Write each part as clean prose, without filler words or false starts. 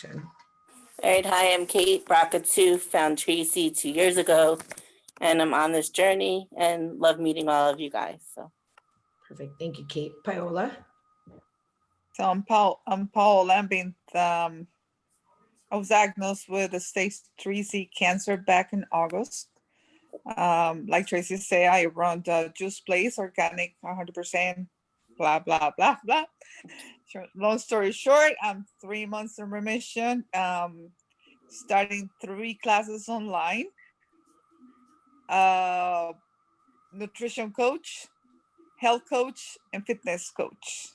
All right, hi, I'm Kate, BRCA2, found Tracy 2 years ago, and I'm on this journey and love meeting all of you guys. So Perfect. Thank you, Kate. Paola? So I'm Paul Lambing. I was diagnosed with a stage 3C cancer back in August. Like Tracy said, I run the juice place, organic, 100%, blah, blah, blah, blah. Long story short, I'm 3 months in remission, starting 3 classes online. Nutrition coach, health coach, and fitness coach.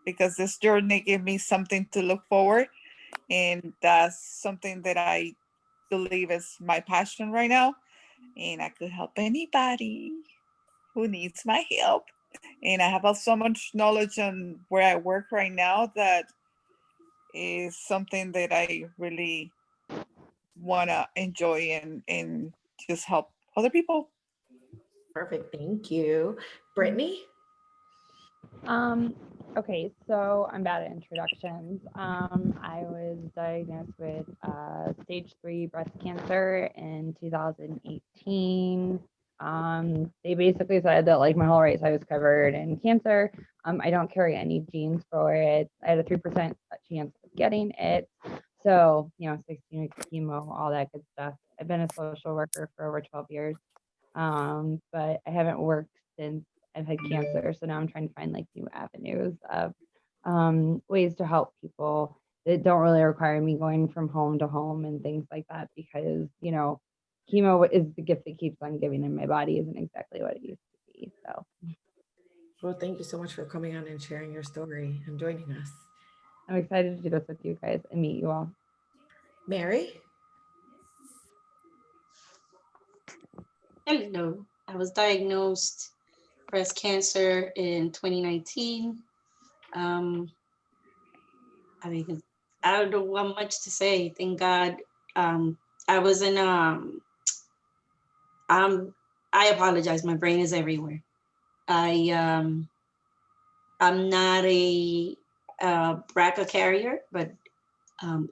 Because this journey gave me something to look forward. And that's something that I believe is my passion right now. And I could help anybody who needs my help. And I have so much knowledge on where I work right now that is something that I really want to enjoy and just help other people. Perfect. Thank you. Brittany? Okay, so I'm bad at introductions. I was diagnosed with stage 3 breast cancer in 2018. They basically said that like my whole right side was covered in cancer. I don't carry any genes for it. I had a 3% chance of getting it. So, 16 weeks of chemo, all that good stuff. I've been a social worker for over 12 years, but I haven't worked since I've had cancer. So now I'm trying to find like new avenues of ways to help people that don't really require me going from home to home and things like that, because, chemo is the gift that keeps on giving, and my body isn't exactly what it used to be. So, well, thank you so much for coming on and sharing your story and joining us. I'm excited to do this with you guys and meet you all. Mary? Hello. I was diagnosed breast cancer in 2019. I mean, I don't know what much to say. Thank God. I was in I apologize. My brain is everywhere. I'm not a BRCA carrier, but no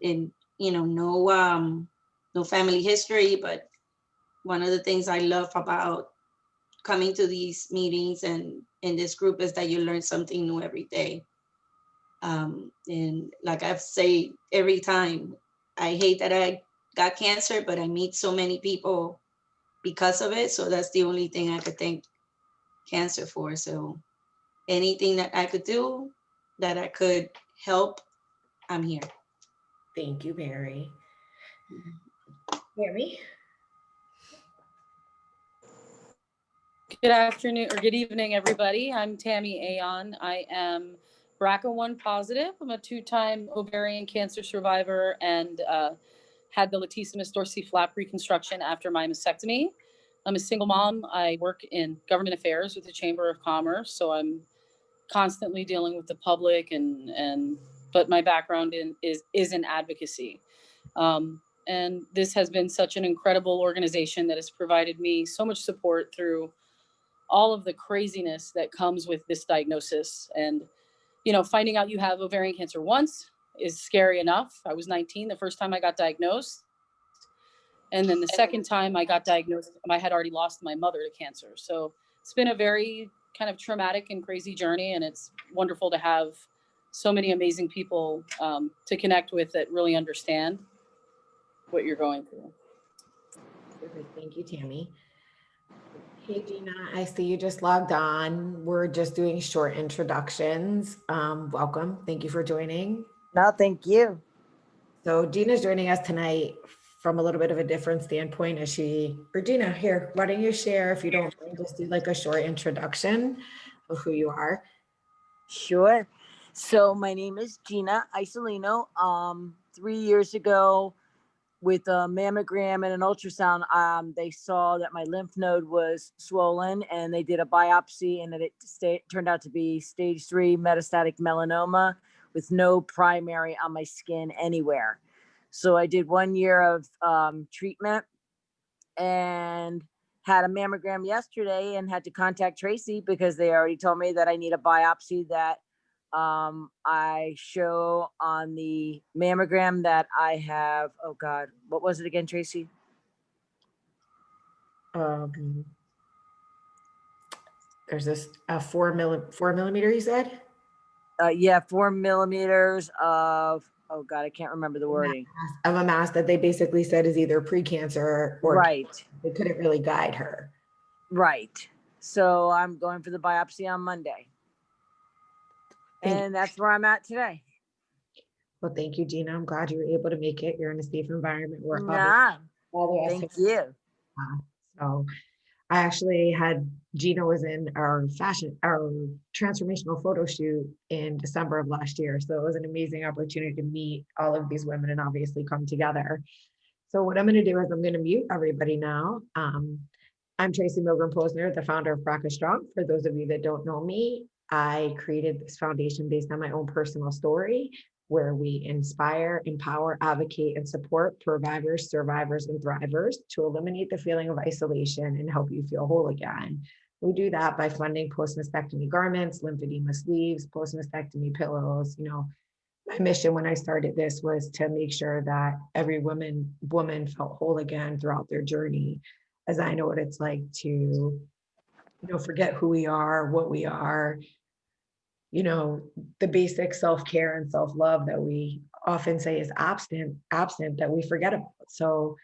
family history. But one of the things I love about coming to these meetings and in this group is that you learn something new every day. And like I say every time, I hate that I got cancer, but I meet so many people because of it. So that's the only thing I could thank cancer for. So anything that I could do, that I could help, I'm here. Thank you, Mary. Mary? Good afternoon or good evening, everybody. I'm Tammy Aon. I am BRCA1 positive. I'm a 2-time ovarian cancer survivor and had the latissimus dorsi flap reconstruction after my mastectomy. I'm a single mom. I work in government affairs with the Chamber of Commerce, so I'm constantly dealing with the public but my background is in advocacy. And this has been such an incredible organization that has provided me so much support through all of the craziness that comes with this diagnosis. And, finding out you have ovarian cancer once is scary enough. I was 19 the first time I got diagnosed. And then the second time I got diagnosed, I had already lost my mother to cancer. So it's been a very kind of traumatic and crazy journey. And it's wonderful to have so many amazing people to connect with that really understand what you're going through. Perfect. Thank you, Tammy. Hey, Gina, I see you just logged on. We're just doing short introductions. Welcome. Thank you for joining. No, thank you. So Gina's joining us tonight from a little bit of a different standpoint. Gina, here, why don't you share, if you don't mind, just do like a short introduction of who you are. Sure. So my name is Gina Isolino. 3 years ago, with a mammogram and an ultrasound, they saw that my lymph node was swollen, and they did a biopsy, and it turned out to be stage 3 metastatic melanoma with no primary on my skin anywhere. So I did 1 year of treatment and had a mammogram yesterday and had to contact Tracy because they already told me that I need a biopsy that I show on the mammogram that I have, oh God, what was it again, Tracy? There's this 4 millimeter, you said? Yeah, 4 millimeters of, oh God, I can't remember the wording. Of a mass that they basically said is either precancer or Right, they couldn't really guide her. right. So I'm going for the biopsy on Monday. Thank And that's where I'm at today. Well, thank you, Gina. I'm glad you were able to make it. You're in a safe environment where obviously Nah, all the rest thank of you. So I actually had Gina was in our transformational photo shoot in December of last year. So it was an amazing opportunity to meet all of these women and obviously come together. So what I'm going to do is I'm going to mute everybody now. I'm Tracy Milgram Posner, the founder of BRCA Strong. For those of you that don't know me, I created this foundation based on my own personal story, where we inspire, empower, advocate, and support survivors, and thrivers to eliminate the feeling of isolation and help you feel whole again. We do that by funding post-mastectomy garments, lymphedema sleeves, post-mastectomy pillows. My mission when I started this was to make sure that every woman felt whole again throughout their journey, as I know what it's like to, forget who we are, what we are, the basic self-care and self-love that we often say is absent, that we forget about. So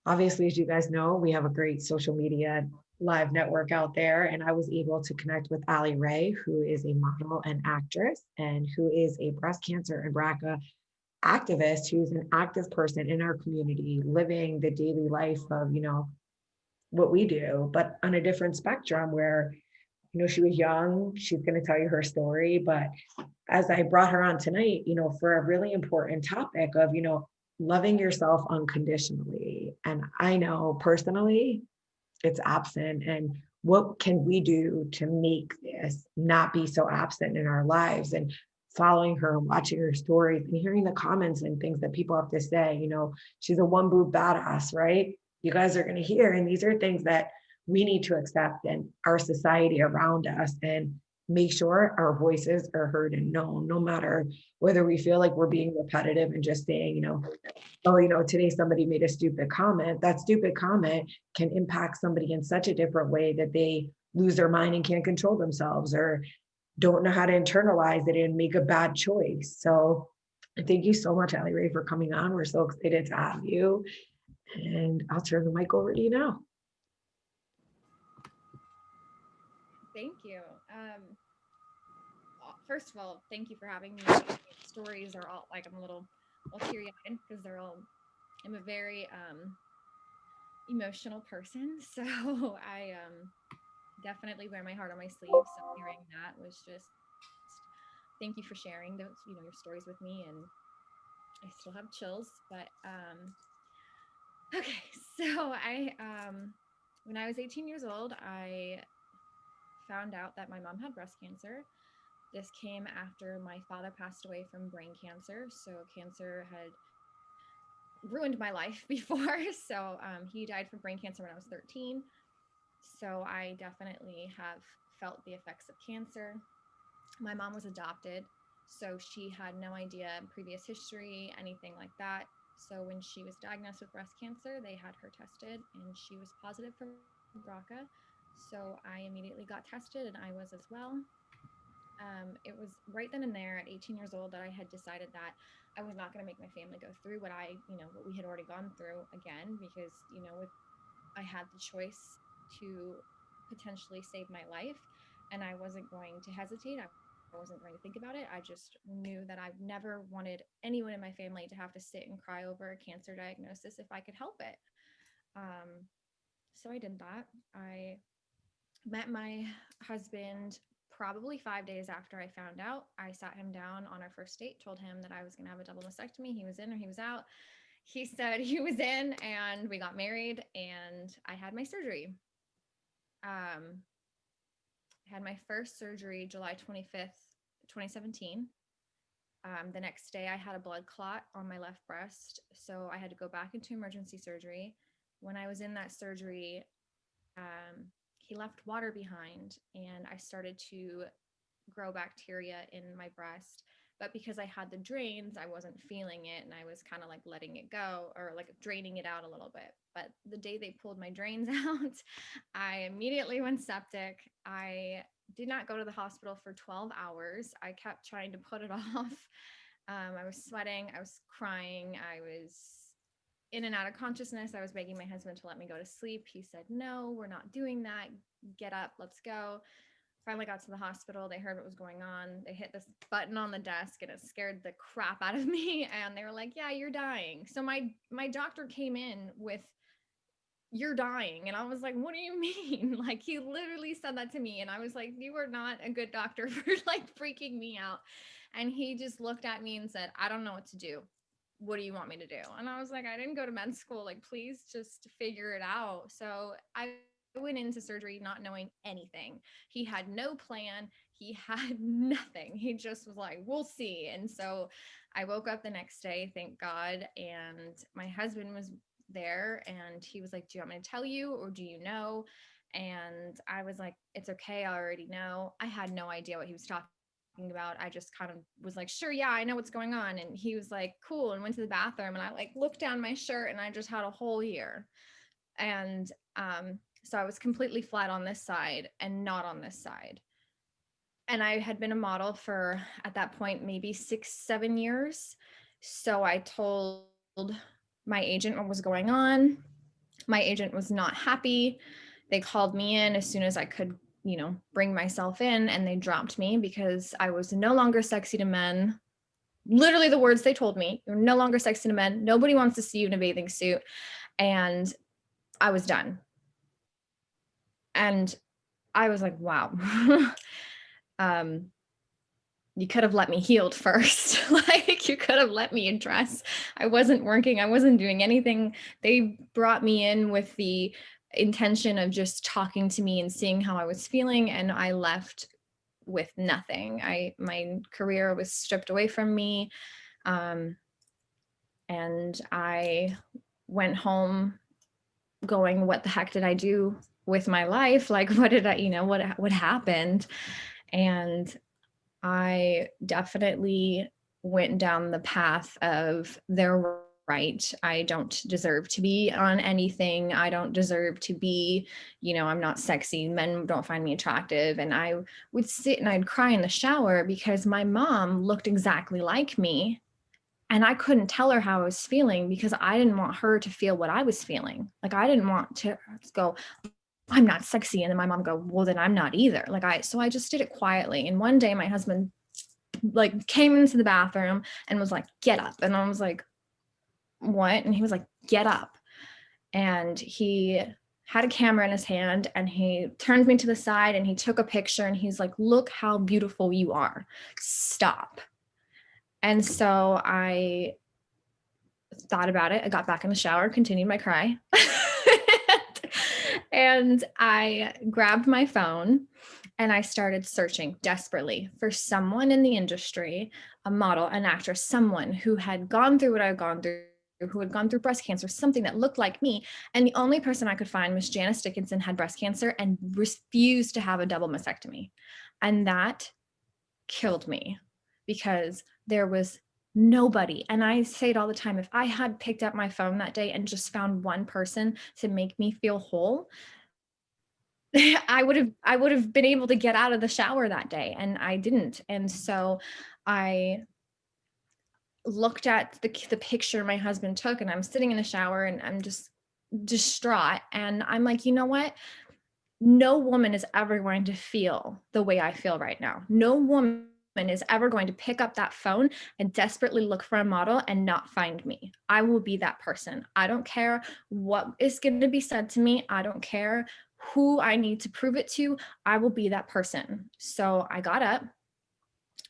obviously, as you guys know, we have a great social media live network out there, and I was able to connect with Aly Rae, who is a model and actress, and who is a breast cancer and BRCA activist, who's an active person in our community, living the daily life of, what we do, but on a different spectrum where, she was young, she's going to tell you her story. But as I brought her on tonight, for a really important topic of, loving yourself unconditionally. And I know personally it's absent. And what can we do to make this not be so absent in our lives? And following her and watching her stories and hearing the comments and things that people have to say, she's a one boob badass, right? You guys are going to hear. And these are things that we need to accept in our society around us and make sure our voices are heard and known, no matter whether we feel like we're being repetitive and just saying, oh, today somebody made a stupid comment. That stupid comment can impact somebody in such a different way that they lose their mind and can't control themselves or don't know how to internalize it and make a bad choice. So thank you so much, Aly Rae, for coming on. We're so excited to have you. And I'll turn the mic over to you now. Thank you. First of all, thank you for having me. Stories are all like I'm a little teary-eyed because I'm a very emotional person, so I definitely wear my heart on my sleeve. So hearing that was just thank you for sharing those your stories with me, and I still have chills. But okay, so I when I was 18 years old, I found out that my mom had breast cancer. This came after my father passed away from brain cancer. So cancer had ruined my life before. So he died from brain cancer when I was 13. So I definitely have felt the effects of cancer. My mom was adopted, so she had no idea previous history, anything like that. So when she was diagnosed with breast cancer, they had her tested and she was positive for BRCA. So I immediately got tested and I was as well. It was right then and there at 18 years old that I had decided that I was not going to make my family go through what what we had already gone through again, because, I had the choice to potentially save my life and I wasn't going to hesitate. I wasn't going to think about it. I just knew that I never wanted anyone in my family to have to sit and cry over a cancer diagnosis if I could help it. So I did that. I met my husband probably 5 days after I found out. I sat him down on our first date, told him that I was going to have a double mastectomy. He was in or he was out. He said he was in, and we got married and I had my surgery. I had my first surgery July 25th, 2017. The next day I had a blood clot on my left breast. So I had to go back into emergency surgery. When I was in that surgery, he left water behind and I started to grow bacteria in my breast. But because I had the drains, I wasn't feeling it, and I was kind of like letting it go, or like draining it out a little bit. But the day they pulled my drains out, I immediately went septic. I did not go to the hospital for 12 hours. I kept trying to put it off. I was sweating, I was crying, I was in and out of consciousness. I was begging my husband to let me go to sleep. He said, "No, we're not doing that. Get up, let's go." Finally got to the hospital. They heard what was going on. They hit this button on the desk and it scared the crap out of me. And they were like, "Yeah, you're dying." So my doctor came in with, "You're dying." And I was like, "What do you mean?" Like, he literally said that to me. And I was like, "You are not a good doctor for like freaking me out." And he just looked at me and said, "I don't know what to do. What do you want me to do?" And I was like, "I didn't go to med school. Like, please just figure it out." So I went into surgery not knowing anything. He had no plan. He had nothing. He just was like, "We'll see." And so I woke up the next day, thank God. And my husband was there and he was like, "Do you want me to tell you, or do you know?" And I was like, "It's okay. I already know." I had no idea what he was talking about. I just kind of was like, "Sure, yeah, I know what's going on." And he was like, "Cool," and went to the bathroom, and I like looked down my shirt and I just had a hole here. And so I was completely flat on this side and not on this side. And I had been a model for, at that point, maybe 6-7 years. So I told my agent what was going on. My agent was not happy. They called me in as soon as I could, bring myself in, and they dropped me because I was no longer sexy to men. Literally the words they told me: "You're no longer sexy to men. Nobody wants to see you in a bathing suit." And I was done. And I was like, wow. You could have let me healed first. Like, you could have let me address. I wasn't working. I wasn't doing anything. They brought me in with the intention of just talking to me and seeing how I was feeling. And I left with nothing. My career was stripped away from me. And I went home going, "What the heck did I do with my life? Like, what did I, what happened?" And I definitely went down the path of, they're right. I don't deserve to be on anything. I don't deserve to be, I'm not sexy. Men don't find me attractive. And I would sit and I'd cry in the shower because my mom looked exactly like me. And I couldn't tell her how I was feeling because I didn't want her to feel what I was feeling. Like, I didn't want to go, "I'm not sexy." And then my mom go, "Well, then I'm not either." So I just did it quietly. And one day my husband like came into the bathroom and was like, "Get up." And I was like, "What?" And he was like, "Get up." And he had a camera in his hand and he turned me to the side and he took a picture and he's like, "Look how beautiful you are. Stop." And so I thought about it. I got back in the shower, continued my cry. And I grabbed my phone and I started searching desperately for someone in the industry, a model, an actress, someone who had gone through what I've gone through, who had gone through breast cancer, something that looked like me. And the only person I could find was Janice Dickinson, had breast cancer and refused to have a double mastectomy. And that killed me because there was nobody. And I say it all the time, if I had picked up my phone that day and just found one person to make me feel whole, I would have been able to get out of the shower that day, and I didn't. And so I looked at the picture my husband took, and I'm sitting in the shower and I'm just distraught. And I'm like, you know what? No woman is ever going to feel the way I feel right now. No woman is ever going to pick up that phone and desperately look for a model and not find me. I will be that person. I don't care what is going to be said to me. I don't care who I need to prove it to. I will be that person. So I got up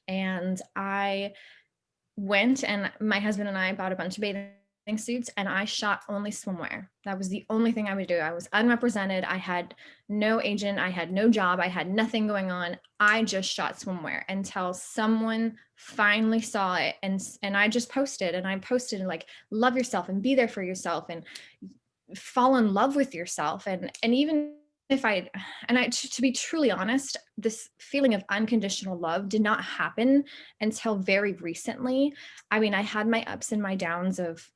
and I went, and my husband and I bought a bunch of bathing suits, and I shot only swimwear. That was the only thing I would do. I was unrepresented. I had no agent. I had no job. I had nothing going on. I just shot swimwear until someone finally saw it. And I just posted, and I posted like, "Love yourself and be there for yourself and fall in love with yourself." And even if I, and I, to be truly honest, this feeling of unconditional love did not happen until very recently. I mean, I had my ups and my downs of,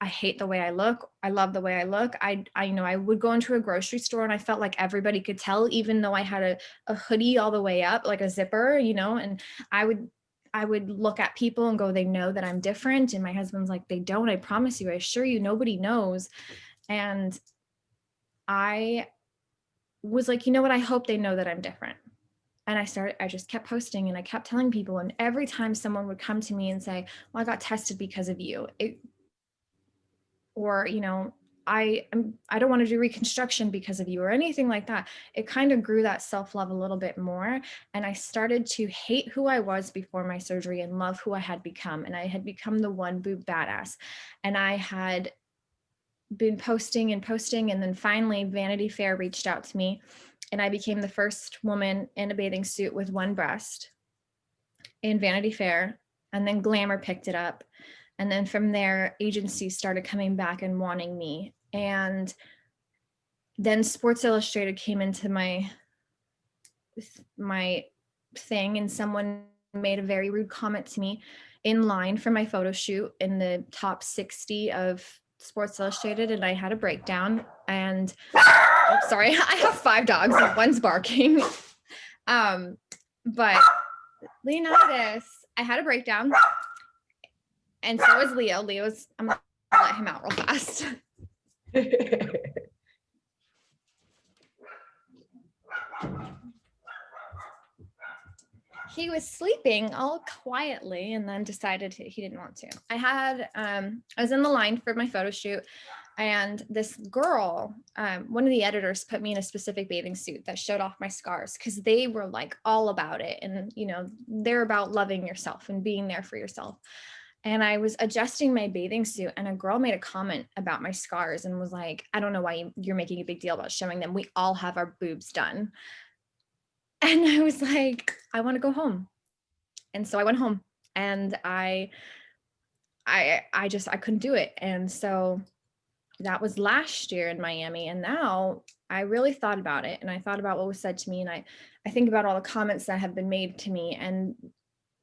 I hate the way I look. I love the way I look. I know I would go into a grocery store and I felt like everybody could tell, even though I had a hoodie all the way up, like a zipper, you know, and I would look at people and go, they know that I'm different. And my husband's like, they don't, I promise you, I assure you, nobody knows. And I was like, you know what? I hope they know that I'm different. And I just kept posting and I kept telling people. And every time someone would come to me and say, well, I got tested because of you. Or, you know, I don't want to do reconstruction because of you or anything like that. It kind of grew that self-love a little bit more. And I started to hate who I was before my surgery and love who I had become. And I had become the one boob badass. And I had been posting and posting. And then finally Vanity Fair reached out to me and I became the first woman in a bathing suit with one breast in Vanity Fair. And then Glamour picked it up. And then from there, agencies started coming back and wanting me. And then Sports Illustrated came into my thing, and someone made a very rude comment to me in line for my photo shoot in the top 60 of Sports Illustrated, and I had a breakdown. And oh, sorry, I have 5 dogs and one's barking. But Leonidas, I had a breakdown. And so is Leo. I'm gonna let him out real fast. He was sleeping all quietly and then decided he didn't want to. I was in the line for my photo shoot, and this girl, one of the editors put me in a specific bathing suit that showed off my scars because they were like all about it. And, you know, they're about loving yourself and being there for yourself. And I was adjusting my bathing suit and a girl made a comment about my scars and was like, I don't know why you're making a big deal about showing them. We all have our boobs done. And I was like, I want to go home. And so I went home and I couldn't do it. And so that was last year in Miami. And now I really thought about it and I thought about what was said to me. And I think about all the comments that have been made to me. And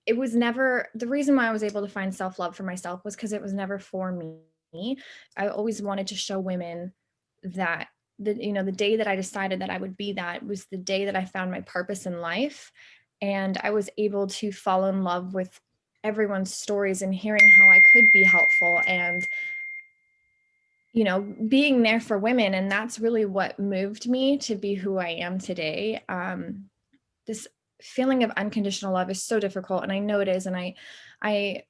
it was never, the reason why I was able to find self-love for myself was because it was never for me. I always wanted to show women that the day that I decided that I would be that was the day that I found my purpose in life. And I was able to fall in love with everyone's stories and hearing how I could be helpful and, you know, being there for women. And that's really what moved me to be who I am today. This feeling of unconditional love is so difficult, and I know it is. And I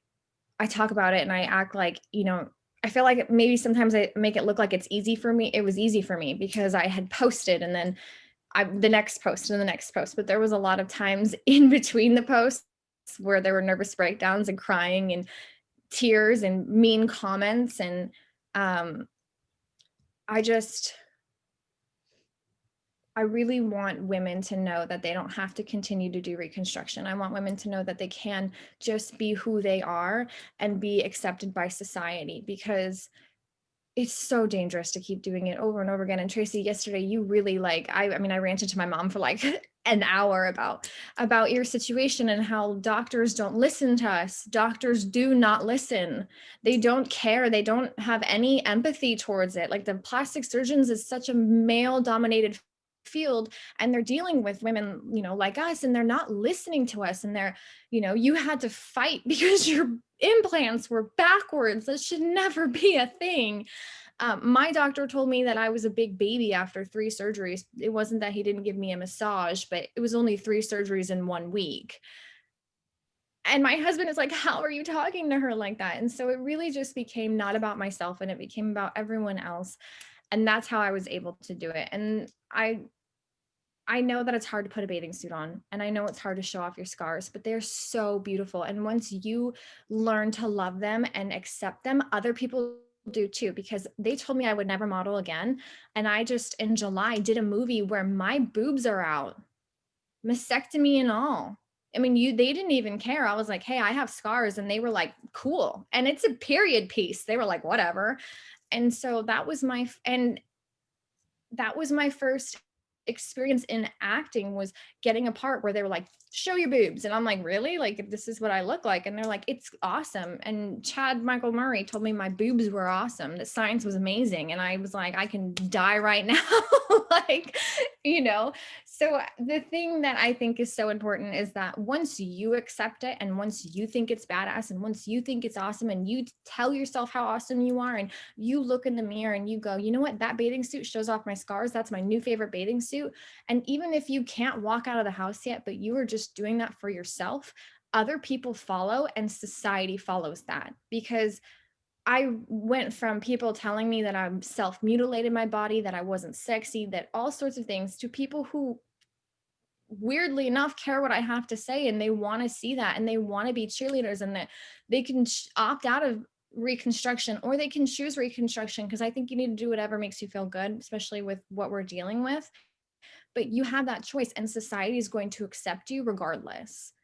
talk about it and I act like, you know, I feel like maybe sometimes I make it look like it's easy for me. It was easy for me because I had posted and then the next post and the next post, but there was a lot of times in between the posts where there were nervous breakdowns and crying and tears and mean comments. And I really want women to know that they don't have to continue to do reconstruction. I want women to know that they can just be who they are and be accepted by society, because it's so dangerous to keep doing it over and over again. And Tracy, yesterday, you really I ranted to my mom for like an hour about your situation and how doctors don't listen to us. Doctors do not listen. They don't care. They don't have any empathy towards it. Like, the plastic surgeons is such a male dominated field, and they're dealing with women, you know, like us, and they're not listening to us. And they're, you know, you had to fight because your implants were backwards. That should never be a thing. My doctor told me that I was a big baby after 3 surgeries. It wasn't that he didn't give me a massage, but it was only 3 surgeries in 1 week. And my husband is like, how are you talking to her like that? And so it really just became not about myself, and it became about everyone else. And that's how I was able to do it. And I know that it's hard to put a bathing suit on, and I know it's hard to show off your scars, but they're so beautiful. And once you learn to love them and accept them, other people do too, because they told me I would never model again. And I just, in July, did a movie where my boobs are out, mastectomy and all. I mean, they didn't even care. I was like, hey, I have scars. And they were like, cool. And it's a period piece. They were like, whatever. And so that was my first experience in acting was getting a part where they were like, show your boobs. And I'm like, really? Like, this is what I look like? And they're like, it's awesome. And Chad Michael Murray told me my boobs were awesome, that science was amazing. And I was like, I can die right now. Like, you know, so the thing that I think is so important is that once you accept it, and once you think it's badass, and once you think it's awesome, and you tell yourself how awesome you are, and you look in the mirror and you go, you know what, that bathing suit shows off my scars. That's my new favorite bathing suit. And even if you can't walk out of the house yet, but you are just doing that for yourself, other people follow and society follows that. Because I went from people telling me that I'm self-mutilated my body, that I wasn't sexy, that all sorts of things, to people who weirdly enough care what I have to say, and they want to see that, and they want to be cheerleaders, and that they can opt out of reconstruction, or they can choose reconstruction, because I think you need to do whatever makes you feel good, especially with what we're dealing with. But you have that choice, and society is going to accept you regardless.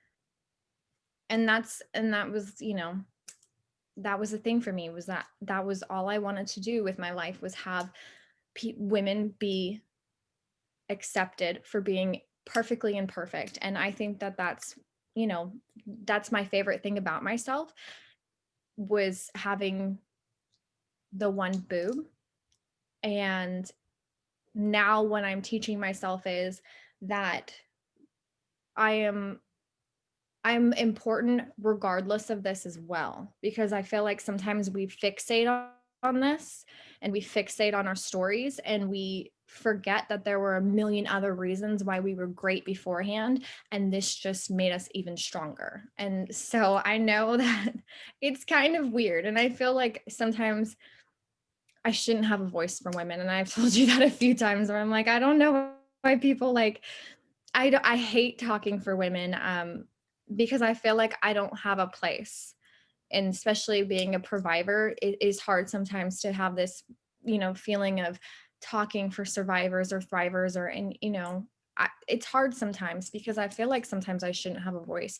And that was, you know, that was the thing for me, was that was all I wanted to do with my life, was have women be accepted for being perfectly imperfect. And I think that that's, you know, that's my favorite thing about myself, was having the one boob. And now what I'm teaching myself is that I'm important regardless of this as well, because I feel like sometimes we fixate on this, and we fixate on our stories, and we forget that there were a million other reasons why we were great beforehand, and this just made us even stronger. And so I know that it's kind of weird, and I feel like sometimes I shouldn't have a voice for women, and I've told you that a few times, where I'm like, I don't know why people like, I hate talking for women, because I feel like I don't have a place. And especially being a provider, it is hard sometimes to have this, you know, feeling of talking for survivors or thrivers, or, and, you know, it's hard sometimes, because I feel like sometimes I shouldn't have a voice.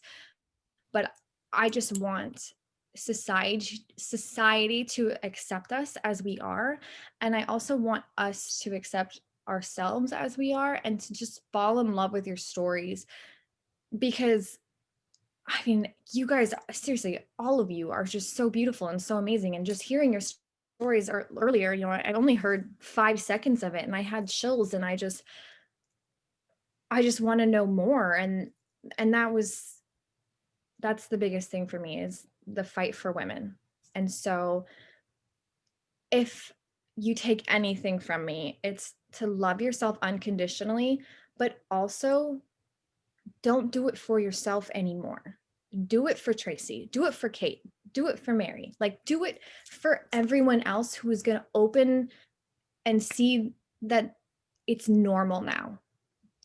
But I just want society to accept us as we are. And I also want us to accept ourselves as we are, and to just fall in love with your stories. Because I mean, you guys, seriously, all of you are just so beautiful and so amazing. And just hearing your stories earlier, you know, I only heard 5 seconds of it, and I had chills, and I just want to know more. And that's the biggest thing for me, is the fight for women. And so if you take anything from me, it's to love yourself unconditionally, but also don't do it for yourself anymore. Do it for Tracy, do it for Kate, do it for Mary, like do it for everyone else who is going to open and see that it's normal now.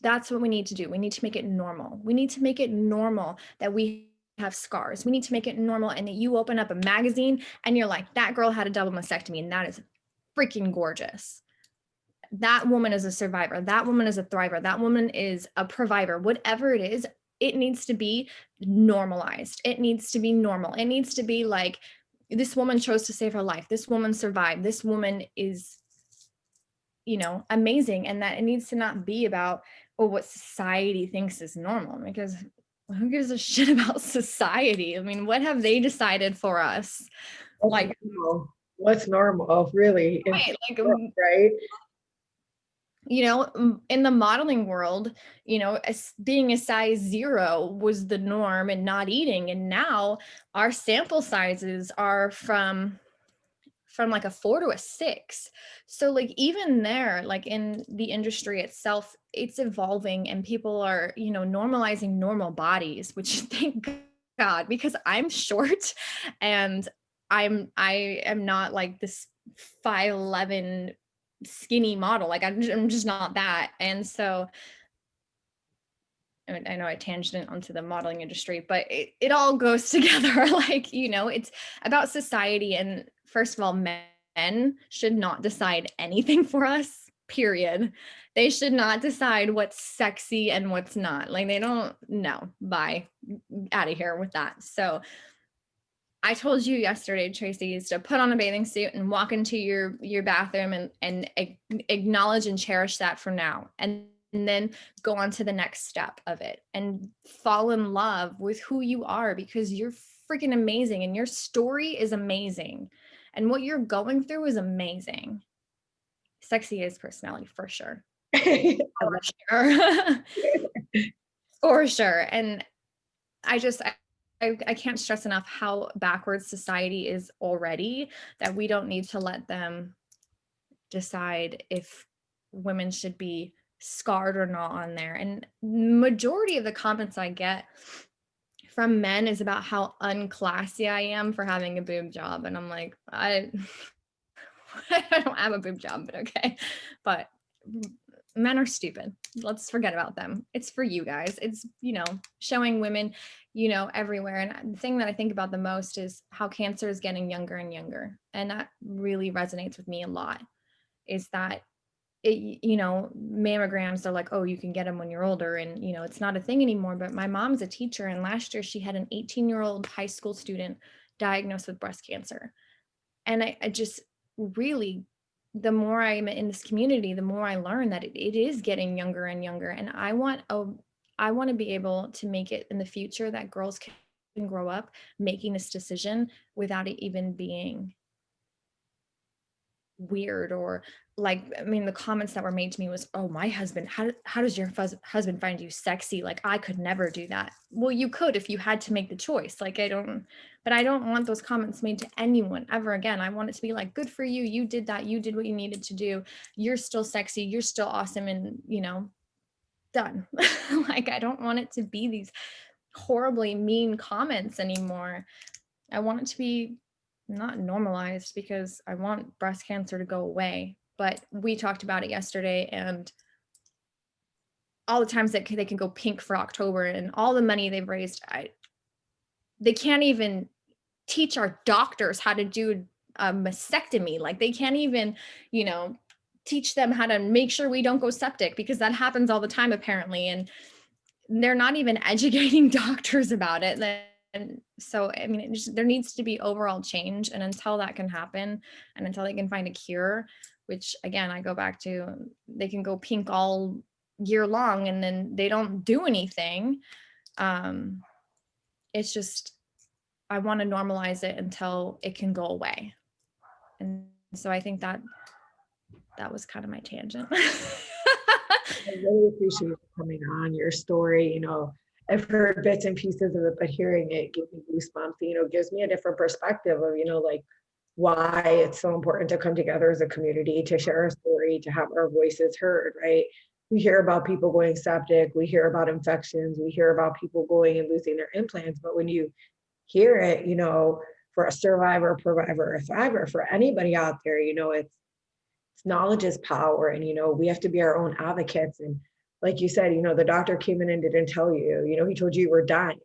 That's what we need to do. We need to make it normal. We need to make it normal that we have scars. We need to make it normal, and that you open up a magazine and you're like, that girl had a double mastectomy, and that is freaking gorgeous. That woman is a survivor. That woman is a thriver. That woman is a provider. Whatever it is, it needs to be normalized. It needs to be normal. It needs to be like, this woman chose to save her life. This woman survived. This woman is, you know, amazing. And that it needs to not be about, oh, what society thinks is normal, because who gives a shit about society? I mean, what have they decided for us? Like, what's normal, really? right, like, right? you know, in the modeling world, you know, as being a size 0 was the norm, and not eating. And now our sample sizes are from like a 4 to a 6. So like, even there, like in the industry itself, it's evolving, and people are, you know, normalizing normal bodies, which thank God, because I'm short, and I am not like this 5'11" skinny model. Like I'm just not that. And so I know I tangent onto the modeling industry, but it all goes together. Like, you know, it's about society. And first of all, men should not decide anything for us, period. They should not decide what's sexy and what's not. Like, they don't know. Bye. Out of here with that. So I told you yesterday, Tracy, is to put on a bathing suit and walk into your bathroom, and acknowledge and cherish that for now. And then go on to the next step of it and fall in love with who you are, because you're freaking amazing and your story is amazing and what you're going through is amazing. Sexy is personality for sure. For sure. For sure. And I can't stress enough how backwards society is already, that we don't need to let them decide if women should be scarred or not on there. And majority of the comments I get from men is about how unclassy I am for having a boob job. And I'm like, I don't have a boob job, but okay. But men are stupid. Let's forget about them. It's for you guys. It's, showing women, everywhere. And the thing that I think about the most is how cancer is getting younger and younger. And that really resonates with me a lot, is that mammograms are like, oh, you can get them when you're older. And, it's not a thing anymore. But my mom's a teacher. And last year she had an 18-year-old high school student diagnosed with breast cancer. And I just really, the more I'm in this community, the more I learn that it is getting younger and younger. And I want to be able to make it in the future that girls can grow up making this decision without it even being weird, or the comments that were made to me was, oh, my husband, how does your husband find you sexy? Like, I could never do that. Well, you could if you had to make the choice. But I don't want those comments made to anyone ever again. I want it to be like, good for you. You did that. You did what you needed to do. You're still sexy. You're still awesome. And, done. Like, I don't want it to be these horribly mean comments anymore. I want it to be not normalized, because I want breast cancer to go away. But we talked about it yesterday, and all the times that they can go pink for October and all the money they've raised, they can't even teach our doctors how to do a mastectomy. Like, they can't even, teach them how to make sure we don't go septic, because that happens all the time apparently. And they're not even educating doctors about it. And so, there needs to be overall change. And until that can happen, and until they can find a cure, which again, I go back to, they can go pink all year long and then they don't do anything. It's just, I want to normalize it until it can go away. And so I think that was kind of my tangent. I really appreciate you coming on, your story. I've heard bits and pieces of it, but hearing it gives me goosebumps, gives me a different perspective of, like, why it's so important to come together as a community, to share our story, to have our voices heard, right? We hear about people going septic, we hear about infections, we hear about people going and losing their implants, but when you hear it, for a survivor, provider, or thriver, for anybody out there, it's knowledge is power. And, we have to be our own advocates. And like you said, the doctor came in and didn't tell you, he told you were dying.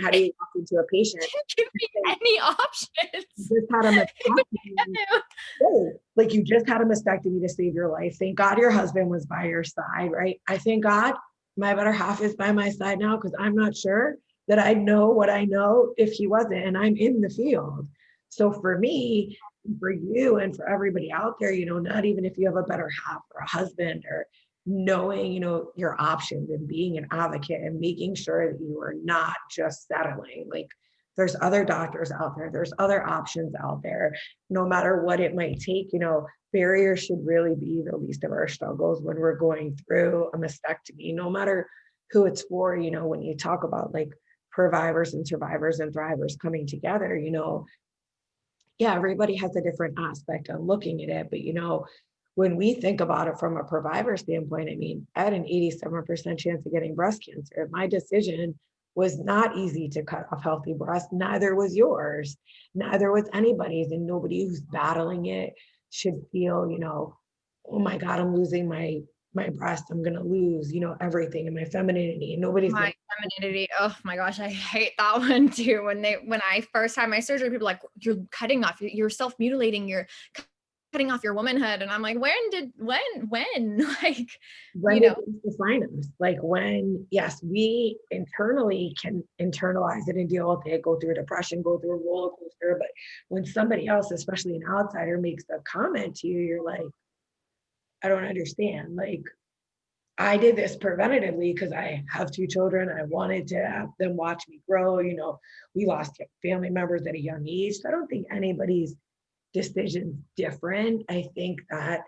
How do you talk into a patient? Give me any options. You just had a mastectomy. Like, you just had a mastectomy to save your life. Thank God your husband was by your side, right? I thank God my better half is by my side now, because I'm not sure that I'd know what I know if he wasn't, and I'm in the field. So for me, for you, and for everybody out there, not even if you have a better half or a husband, or knowing, your options and being an advocate and making sure that you are not just settling. Like, there's other doctors out there, there's other options out there, no matter what it might take. Barriers should really be the least of our struggles when we're going through a mastectomy, no matter who it's for. When you talk about like survivors and thrivers coming together, yeah, everybody has a different aspect on looking at it. But, when we think about it from a provider standpoint, I had an 87% chance of getting breast cancer. My decision was not easy to cut off healthy breasts. Neither was yours. Neither was anybody's. And nobody who's battling it should feel, oh my God, I'm losing my breast. I'm going to lose, everything in my femininity. And nobody's my femininity. Oh my gosh, I hate that one too. When I first had my surgery, people were like, you're cutting off, you're self-mutilating, you're cutting off your womanhood. And I'm like, when like, when did this define us? Like, when, yes, we internally can internalize it and deal with it, go through depression, go through a roller coaster. But when somebody else, especially an outsider, makes a comment to you, you're like, I don't understand. Like, I did this preventatively because I have 2 children. I wanted to have them watch me grow. You know, we lost family members at a young age. So I don't think anybody's decision's different. I think that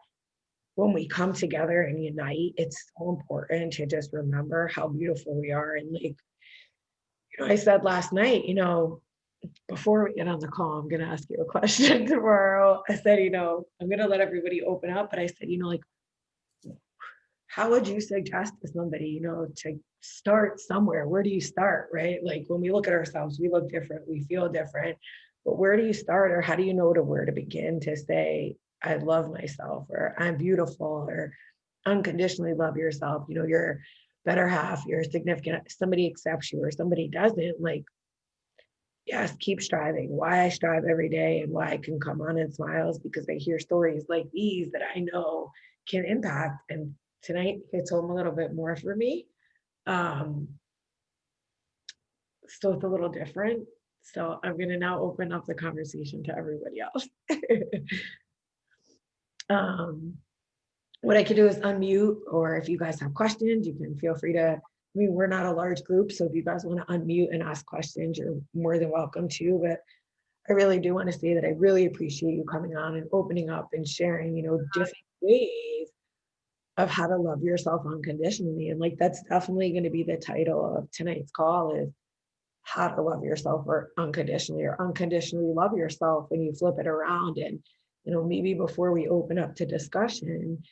when we come together and unite, it's so important to just remember how beautiful we are. And like, you know, I said last night, you know, before we get on the call, I'm going to ask you a question tomorrow. I said, you know, I'm going to let everybody open up, but I said, you know, like, how would you suggest to somebody, you know, to start somewhere? Where do you start, right? Like when we look at ourselves, we look different, we feel different, but where do you start, or how do you know where to begin to say, I love myself, or I'm beautiful, or unconditionally love yourself? You know, your better half, your significant, somebody accepts you or somebody doesn't. Like, yes, keep striving. Why I strive every day and why I can come on and smiles because I hear stories like these that I know can impact. And tonight hits home a little bit more for me. Um, so it's a little different. So I'm going to now open up the conversation to everybody else. um, what I could do is unmute, or if you guys have questions, you can feel free to. I mean, we're not a large group, so if you guys want to unmute and ask questions, you're more than welcome to. But I really do want to say that I really appreciate you coming on and opening up and sharing, you know, different ways of how to love yourself unconditionally. And like, that's definitely going to be the title of tonight's call, is how to love yourself or unconditionally love yourself. When you flip it around, and, you know, maybe before we open up to discussion,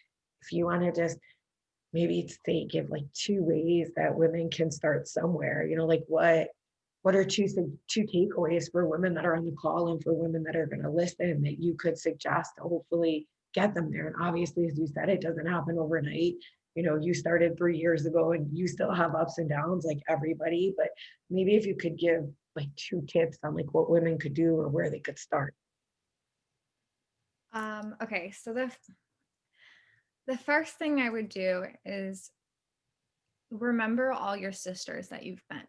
if you want to just maybe say, give like 2 ways that women can start somewhere, you know, like what are two takeaways for women that are on the call and for women that are going to listen that you could suggest to hopefully get them there? And obviously, as you said, it doesn't happen overnight. You know, you started 3 years ago and you still have ups and downs like everybody, but maybe if you could give like 2 tips on like what women could do or where they could start. Okay, so the first thing I would do is remember all your sisters that you've been.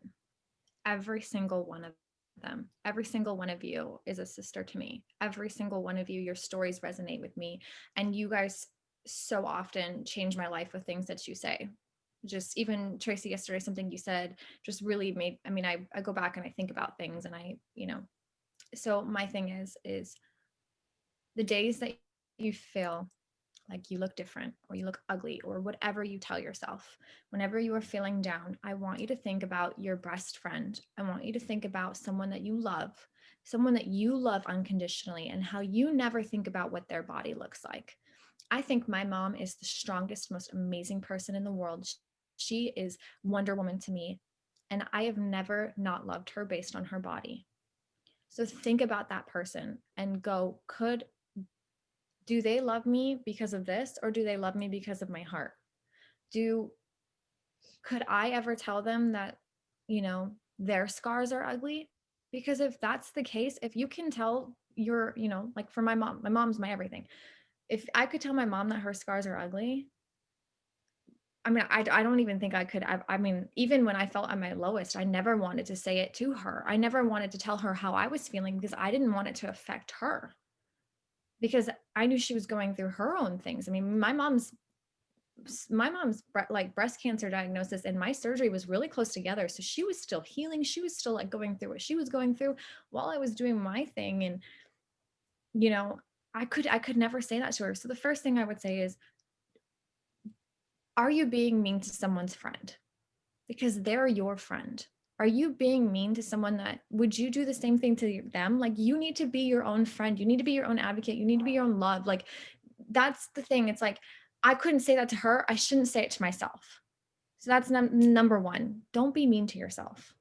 Every single one of them. Every single one of you is a sister to me. Every single one of you, your stories resonate with me. And you guys so often change my life with things that you say. Just even Tracy, yesterday, something you said just really made, I mean, I go back and I think about things and I, you know, so my thing is the days that you feel like you look different or you look ugly or whatever you tell yourself, whenever you are feeling down, I want you to think about your best friend. I want you to think about someone that you love, someone that you love unconditionally, and how you never think about what their body looks like. I think my mom is the strongest, most amazing person in the world. She is Wonder Woman to me, and I have never not loved her based on her body. So think about that person and go, do they love me because of this, or do they love me because of my heart? Could I ever tell them that, you know, their scars are ugly? Because if that's the case, if you can tell your, you know, like for my mom's my everything. If I could tell my mom that her scars are ugly, I mean, I don't even think I could. I mean, even when I felt at my lowest, I never wanted to say it to her. I never wanted to tell her how I was feeling because I didn't want it to affect her, because I knew she was going through her own things. I mean, my mom's like breast cancer diagnosis and my surgery was really close together. So she was still healing. She was still like going through what she was going through while I was doing my thing. And, you know, I could never say that to her. So the first thing I would say is, are you being mean to someone's friend? Because they're your friend. Are you being mean to someone that, would you do the same thing to them? Like, you need to be your own friend. You need to be your own advocate. You need to be your own love. Like, that's the thing. It's like, I couldn't say that to her. I shouldn't say it to myself. So that's number one. Don't be mean to yourself.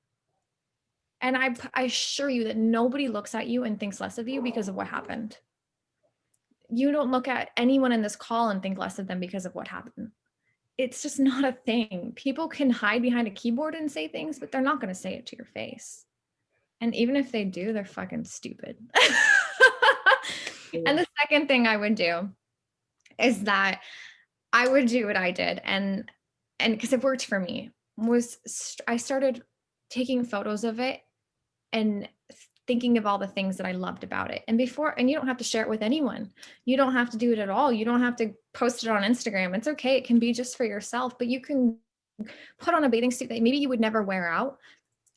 And I assure you that nobody looks at you and thinks less of you because of what happened. You don't look at anyone in this call and think less of them because of what happened. It's just not a thing. People can hide behind a keyboard and say things, but they're not going to say it to your face. And even if they do, they're fucking stupid. And the second thing I would do is that I would do what I did. And because it worked for me, was I started taking photos of it and thinking of all the things that I loved about it. And you don't have to share it with anyone. You don't have to do it at all. You don't have to post it on Instagram. It's okay. It can be just for yourself, but you can put on a bathing suit that maybe you would never wear out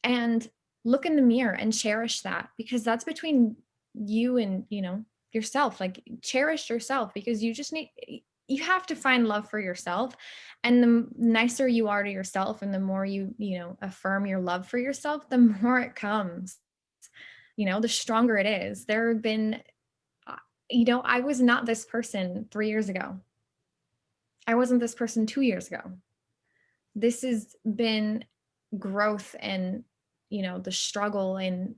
and look in the mirror and cherish that, because that's between you and, yourself. Like, cherish yourself, because you have to find love for yourself. And the nicer you are to yourself and the more you affirm your love for yourself, the more it comes, the stronger it is. There have been, I was not this person 3 years ago. I wasn't this person 2 years ago. This has been growth and, the struggle and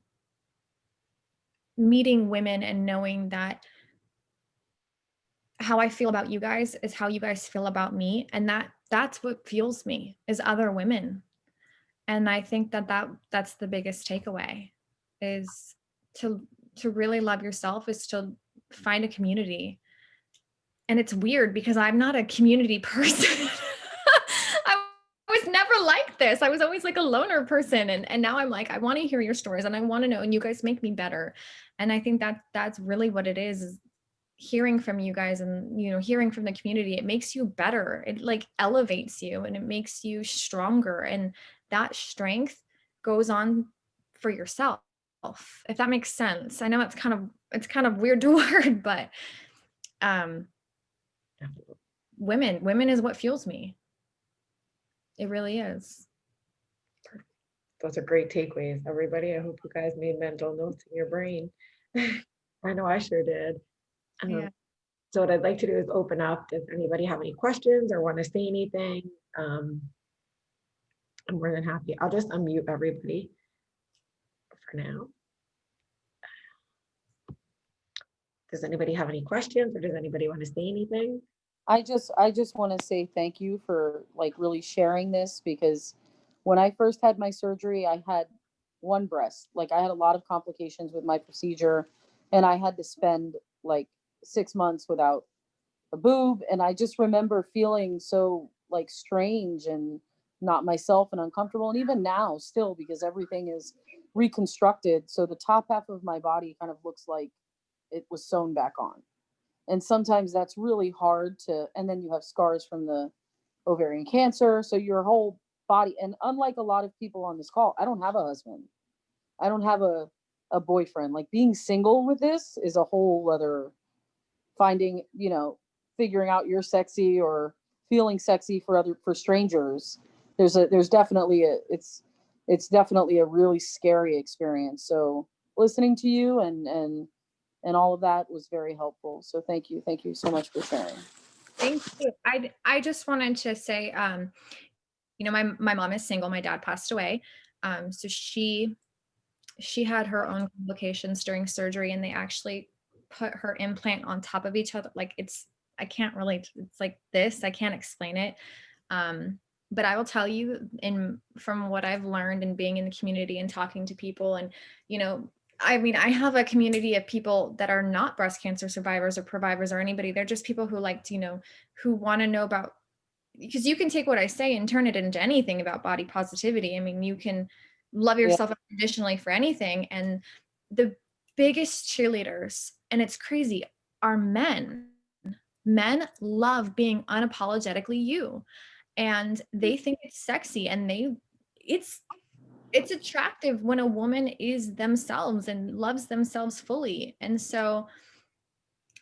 meeting women and knowing that how I feel about you guys is how you guys feel about me. And that's what fuels me, is other women. And I think that's the biggest takeaway, is to really love yourself, is to find a community. And it's weird because I'm not a community person. I was never like this. I was always like a loner person. And now I'm like, I want to hear your stories and I want to know, and you guys make me better. And I think that's really what it is hearing from you guys and, hearing from the community. It makes you better. It like elevates you and it makes you stronger. And that strength goes on for yourself, if that makes sense. I know it's kind of weird to word, but women is what fuels me. It really is. Those are great takeaways, everybody. I hope you guys made mental notes in your brain. I know I sure did. Yeah. So what I'd like to do is open up. Does anybody have any questions or want to say anything? I'm more than happy. I'll just unmute everybody for now. Does anybody have any questions, or does anybody want to say anything? I just want to say thank you for like really sharing this, because when I first had my surgery, I had one breast. Like, I had a lot of complications with my procedure, and I had to spend like 6 months without a boob. And I just remember feeling so like strange and not myself and uncomfortable. And even now still, because everything is reconstructed. So the top half of my body kind of looks like it was sewn back on. And sometimes that's really hard and then you have scars from the ovarian cancer. So your whole body, and unlike a lot of people on this call, I don't have a husband. I don't have a boyfriend. Like, being single with this is a whole other finding, figuring out you're sexy or feeling sexy for strangers. There's definitely it's definitely a really scary experience. So listening to you and all of that was very helpful. So thank you so much for sharing. Thank you. I just wanted to say, my mom is single. My dad passed away. So she had her own complications during surgery, and they actually put her implant on top of each other. Like, it's like this. I can't explain it. But I will tell you, from what I've learned and being in the community and talking to people, and, I have a community of people that are not breast cancer survivors or providers or anybody. They're just people who like to, who want to know about, because you can take what I say and turn it into anything about body positivity. I mean, you can love yourself unconditionally for anything. And the biggest cheerleaders, and it's crazy, are men. Men love being unapologetically you, and they think it's sexy, and it's attractive when a woman is themselves and loves themselves fully. And so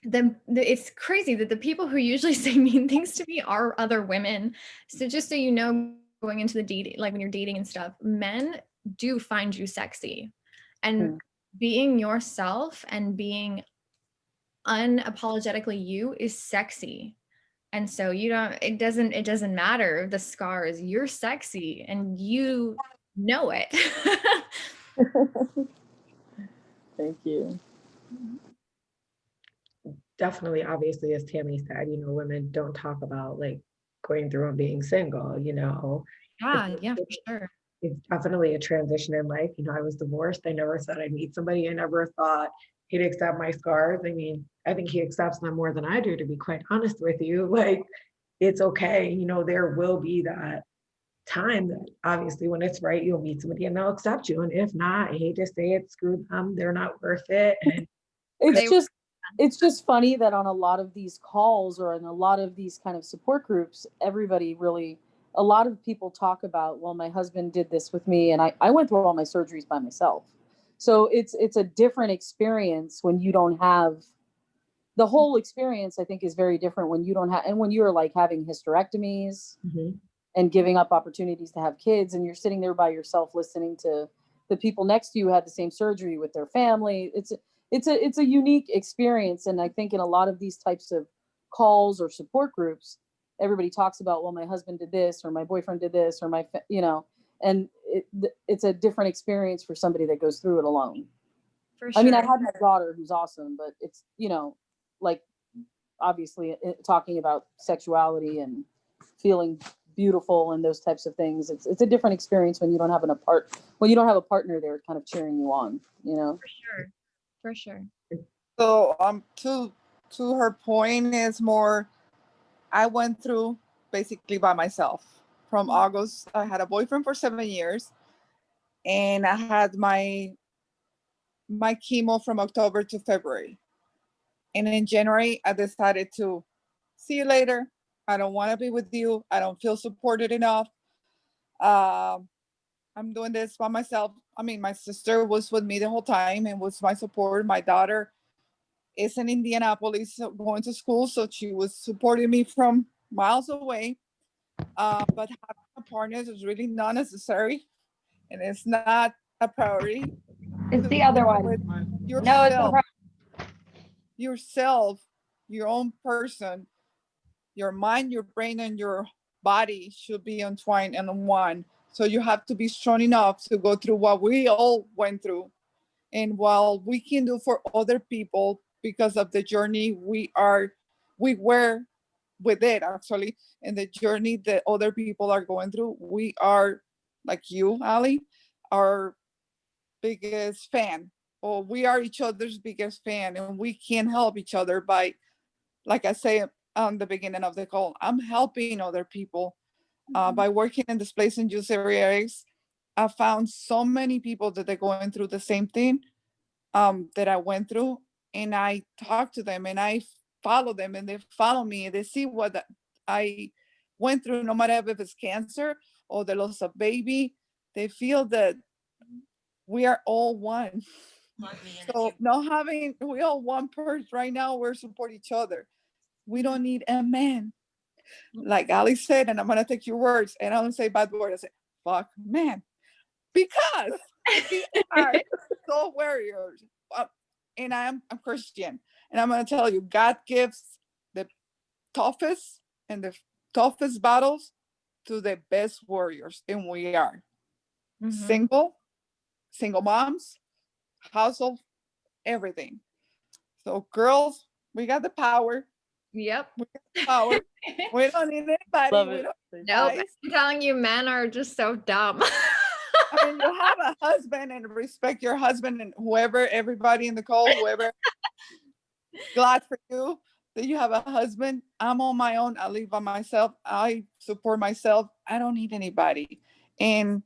it's crazy that the people who usually say mean things to me are other women. So just so you know, going into the dating, like when you're dating and stuff, men do find you sexy, and being yourself and being unapologetically you is sexy. And so it doesn't matter the scars. You're sexy and you know it. Thank you. Definitely, obviously, as Tammy said, women don't talk about like going through and being single, Yeah, for sure. It's definitely a transition in life. I was divorced. I never said I'd meet somebody. I never thought he'd accept my scars. I mean, I think he accepts them more than I do, to be quite honest with you. Like, it's okay. There will be that time that obviously when it's right, you'll meet somebody and they'll accept you. And if not, I hate to say it, screw them. They're not worth it. And It's just funny that on a lot of these calls or in a lot of these kind of support groups, everybody really, a lot of people talk about, well, my husband did this with me and I went through all my surgeries by myself. So it's a different experience when you don't have the whole experience. I think is very different when you don't have, and when you're like having hysterectomies and giving up opportunities to have kids, and you're sitting there by yourself listening to the people next to you who had the same surgery with their family. It's a unique experience. And I think in a lot of these types of calls or support groups, everybody talks about, well, my husband did this or my boyfriend did this or and it's a different experience for somebody that goes through it alone. For sure. I mean, I had my daughter who's awesome, but it's, like obviously talking about sexuality and feeling beautiful and those types of things. It's a different experience when you don't have when you don't have a partner there kind of cheering you on, For sure. So to her point is more, I went through basically by myself. From August, I had a boyfriend for 7 years, and I had my chemo from October to February. And in January, I decided to see you later. I don't want to be with you. I don't feel supported enough. I'm doing this by myself. I mean, my sister was with me the whole time and was my support. My daughter is in Indianapolis going to school, so she was supporting me from miles away. But having a partner is really not necessary, and it's not a priority. It's the other one. No, it's the Yourself, your own person, your mind, your brain, and your body should be entwined and one. So you have to be strong enough to go through what we all went through. And while we can do for other people because of the journey we were with it actually, and the journey that other people are going through, we are, like you, Aly, our biggest fan, or we are each other's biggest fan, and we can help each other by, like I say on the beginning of the call, I'm helping other people by working in displaced and youth areas. I found so many people that they're going through the same thing that I went through, and I talk to them and I follow them and they follow me and they see what I went through, no matter if it's cancer or the loss of baby. They feel that we are all one. So not having, we all one person right now, we're support each other. We don't need a man. Like Aly said, and I'm gonna take your words, and I don't say bad words, I say fuck man. Because we are soul warriors. And I'm Christian. And I'm gonna tell you, God gives the toughest and the toughest battles to the best warriors. And we are single moms, household, everything. So girls, we got the power. Yep. We got the power. We don't need anybody. Love We it. don't need Nope. guys. I'm telling you, men are just so dumb. I mean, you have a husband and respect your husband and whoever, everybody in the call, whoever. Glad for you that you have a husband. I'm on my own. I live by myself. I support myself. I don't need anybody. And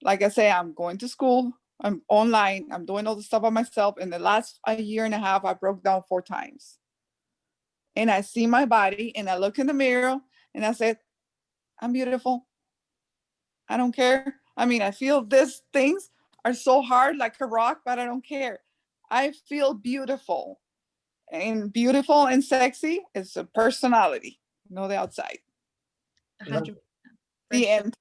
like I say, I'm going to school. I'm online. I'm doing all the stuff by myself. In the last a year and a half, I broke down 4 times. And I see my body and I look in the mirror and I said, I'm beautiful. I don't care. I mean, I feel these things are so hard like a rock, but I don't care. I feel beautiful. And beautiful and sexy is a personality, not the outside. 100%. The end.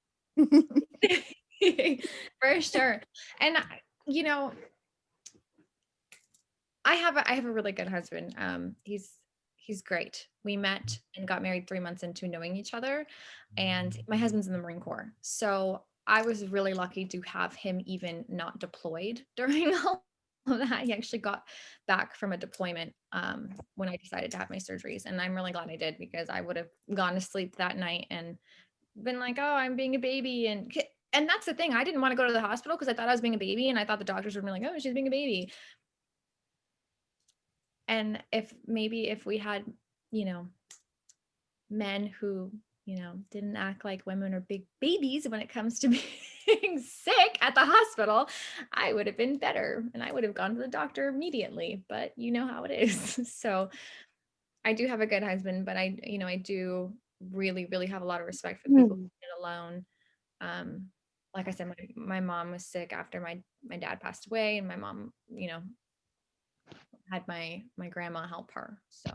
For sure. And you know, I have a really good husband. He's great. We met and got married 3 months into knowing each other, and my husband's in the Marine Corps. So I was really lucky to have him even not deployed during all of that. He actually got back from a deployment when I decided to have my surgeries, and I'm really glad I did, because I would have gone to sleep that night and been like, oh, I'm being a baby. And that's the thing. I didn't want to go to the hospital because I thought I was being a baby, and I thought the doctors would be like, oh, she's being a baby. And if we had, men who, didn't act like women are big babies when it comes to being sick at the hospital, I would have been better and I would have gone to the doctor immediately, but you know how it is. So I do have a good husband, but I do really, really have a lot of respect for people who get alone. Like I said, my mom was sick after my dad passed away, and my mom, had my grandma help her. So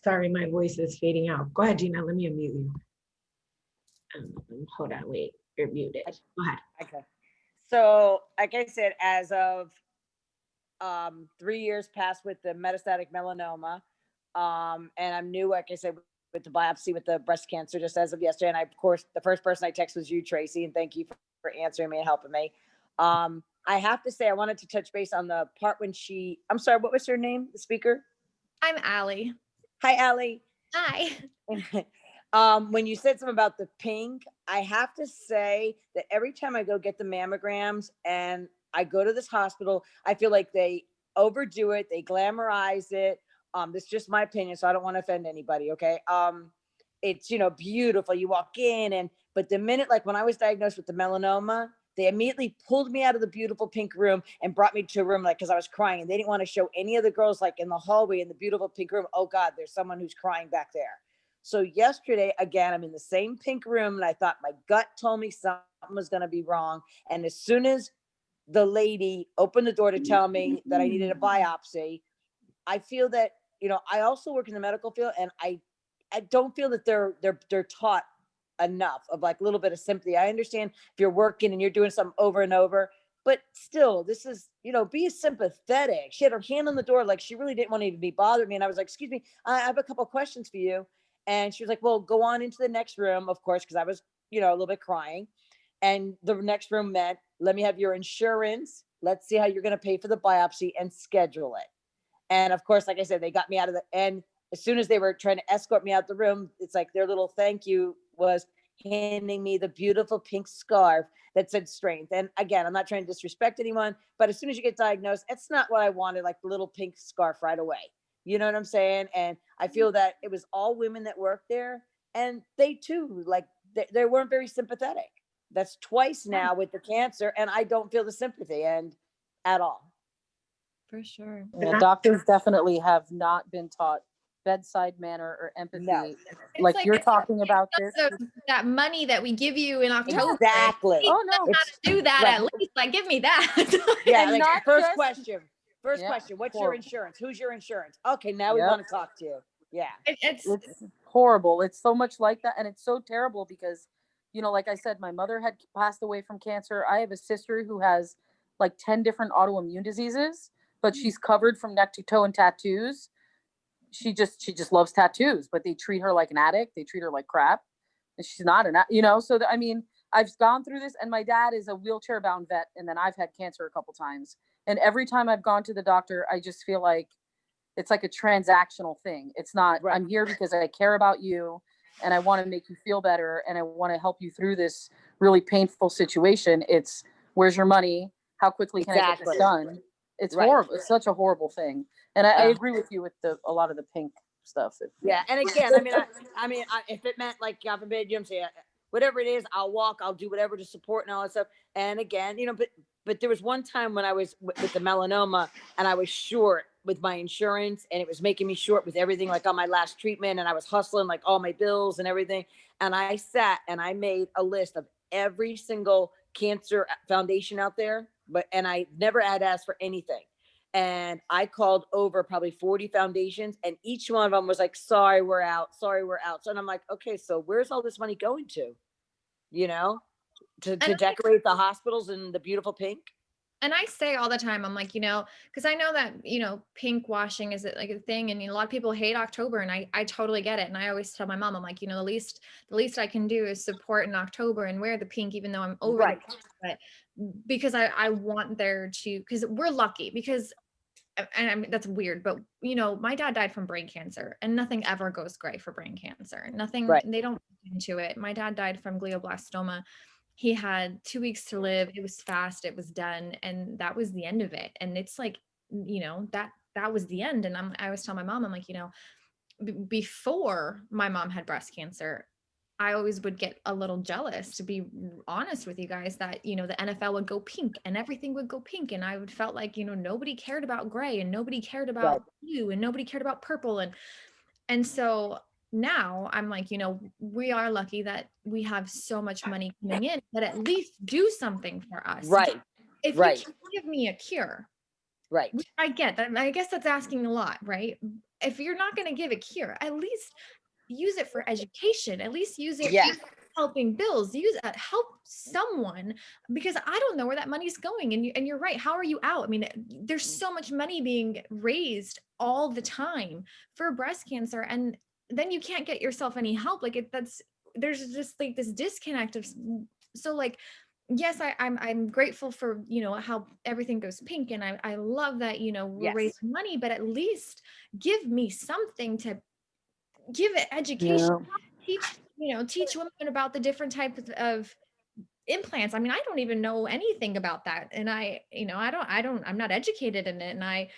Sorry, my voice is fading out. Go ahead, Gina. Let me unmute you. Hold on, wait. You're muted. Go ahead. Okay. So, like I said, as of 3 years past with the metastatic melanoma, and I'm new, like I said, with the biopsy with the breast cancer just as of yesterday. And of course, the first person I texted was you, Tracy, and thank you for answering me and helping me. I have to say, I wanted to touch base on the part when I'm sorry, what was her name, the speaker? I'm Aly. Hi, Aly. Hi. When you said something about the pink, I have to say that every time I go get the mammograms and I go to this hospital, I feel like they overdo it. They glamorize it. This is just my opinion, so I don't want to offend anybody. Okay. It's, beautiful. You walk in but the minute, like when I was diagnosed with the melanoma, they immediately pulled me out of the beautiful pink room and brought me to a room, like, cause I was crying and they didn't want to show any of the girls like in the hallway in the beautiful pink room. Oh God, there's someone who's crying back there. So yesterday, again, I'm in the same pink room and I thought my gut told me something was going to be wrong. And as soon as the lady opened the door to tell me that I needed a biopsy, I feel that, I also work in the medical field and I don't feel that they're taught enough of like a little bit of sympathy. I understand if you're working and you're doing something over and over, but still, this is, be sympathetic. She had her hand on the door, like she really didn't want to even be bothering me. And I was like, excuse me, I have a couple of questions for you. And she was like, well, go on into the next room, of course, because I was, a little bit crying. And the next room meant, let me have your insurance. Let's see how you're going to pay for the biopsy and schedule it. And of course, like I said, they got me out of and as soon as they were trying to escort me out the room, it's like their little thank you was handing me the beautiful pink scarf that said strength. And again, I'm not trying to disrespect anyone, but as soon as you get diagnosed, it's not what I wanted, like the little pink scarf right away. You know what I'm saying? And I feel that it was all women that worked there and they too, like they weren't very sympathetic. That's twice now with the cancer and I don't feel the sympathy and at all. For sure. Yeah, doctors definitely have not been taught bedside manner or empathy. No. Like you're talking about this. That money that we give you in October. Exactly. Oh no. How to do that right. at least? Like, give me that. Yeah. And Like, first just, question. yeah, What's horrible. your insurance? Who's your insurance? Okay, now we want to talk to you. Yeah. It's horrible. It's so much like that. And it's so terrible because, like I said, my mother had passed away from cancer. I have a sister who has like 10 different autoimmune diseases, but she's covered from neck to toe in tattoos. She just loves tattoos, but they treat her like an addict. They treat her like crap. And she's not so I mean, I've gone through this and my dad is a wheelchair bound vet. And then I've had cancer a couple times. And every time I've gone to the doctor, I just feel like it's like a transactional thing. It's not, right. I'm here because I care about you and I want to make you feel better. And I want to help you through this really painful situation. It's where's your money? How quickly can I get this done? It's horrible. It's such a horrible thing. And I agree with you with a lot of the pink stuff. Yeah. And again, I mean, if it meant like, God forbid, you know what I'm saying, whatever it is, I'll walk, I'll do whatever to support and all that stuff. And again, but there was one time when I was with the melanoma and I was short with my insurance and it was making me short with everything, like on my last treatment. And I was hustling like all my bills and everything. And I sat and I made a list of every single cancer foundation out there, and I never had asked for anything. And I called over probably 40 foundations and each one of them was like, sorry, we're out. So, and I'm like, okay, so where's all this money going to, to decorate the hospitals in the beautiful pink? And I say all the time, I'm like, because I know that, pink washing is like a thing. And a lot of people hate October and I totally get it. And I always tell my mom, I'm like, the least I can do is support in October and wear the pink, even though I'm over the pink, but because I want there to, because we're lucky because, and I mean, that's weird, but my dad died from brain cancer and nothing ever goes great for brain cancer. Nothing, they don't look into it. My dad died from glioblastoma. He had 2 weeks to live. It was fast. It was done. And that was the end of it. And it's like, that that was the end. And I always tell my mom, I'm like, before my mom had breast cancer, I always would get a little jealous, to be honest with you guys, that, the NFL would go pink and everything would go pink. And I would felt like, nobody cared about gray and nobody cared about blue and nobody cared about purple. And so now I'm like, we are lucky that we have so much money coming in, but at least do something for us. Right. If Right. you can't give me a cure, Right. which I get that. I guess that's asking a lot, right? If you're not going to give a cure, at least use it for education. At least use it Yes. for helping bills. Help someone, because I don't know where that money's going. And you're right. How are you out? I mean, there's so much money being raised all the time for breast cancer, and then you can't get yourself any help. Like there's just like this disconnect of, so like, yes, I'm grateful for, how everything goes pink. And I love that, we're Yes. raising money, but at least give me something to give it education. Teach women about the different types of implants. I mean, I don't even know anything about that. And I'm not educated in it. And I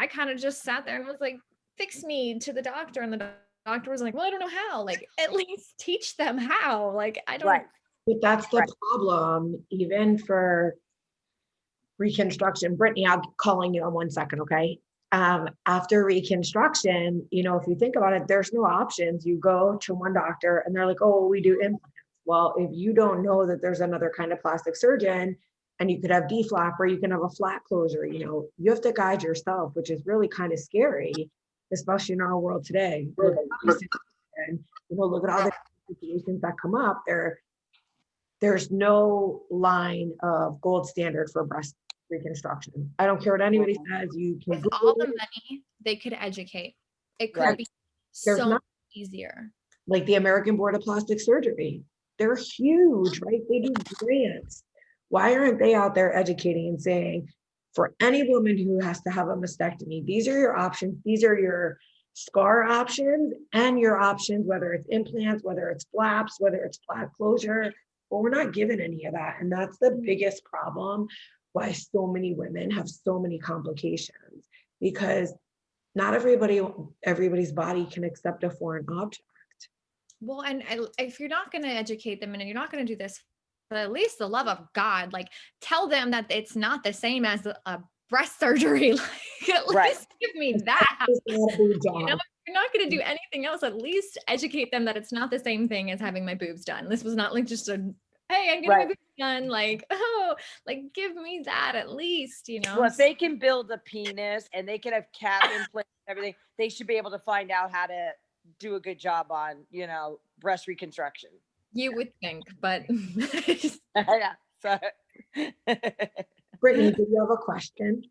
kind of just sat there and was like, fix me to the doctor. And the doctor was like, well, I don't know how. Like, at least teach them how. Like, I don't. Right. But that's the Right. problem, even for reconstruction. Brittany, I'm calling you on 1 second, okay? After reconstruction, if you think about it, there's no options. You go to one doctor and they're like, oh, we do implants. Well, if you don't know that there's another kind of plastic surgeon, and you could have D-flap or you can have a flat closure, you have to guide yourself, which is really kind of scary, especially in our world today. Look at all the situations that come up. There's no line of gold standard for breast reconstruction. I don't care what anybody says. You can With all the money they could educate, it could be There's so not- much easier. like the American Board of Plastic Surgery. They're huge, right? They do grants. Why aren't they out there educating and saying, for any woman who has to have a mastectomy, these are your options. These are your scar options and your options, whether it's implants, whether it's flaps, whether it's flat closure, but we're not given any of that. And that's the biggest problem why so many women have so many complications, because not everybody's body can accept a foreign object. Well, and if you're not going to educate them and you're not going to do this, but at least the love of God, like tell them that it's not the same as a breast surgery. Like, at least give me that. You're not going to do anything else. At least educate them that it's not the same thing as having my boobs done. This was not like just hey, I'm getting my boobs done. Like, oh, like give me that at least, Well, if they can build a penis and they can have cap implants and everything, they should be able to find out how to do a good job on, breast reconstruction. You would think, but yeah. So Brittany, do you have a question?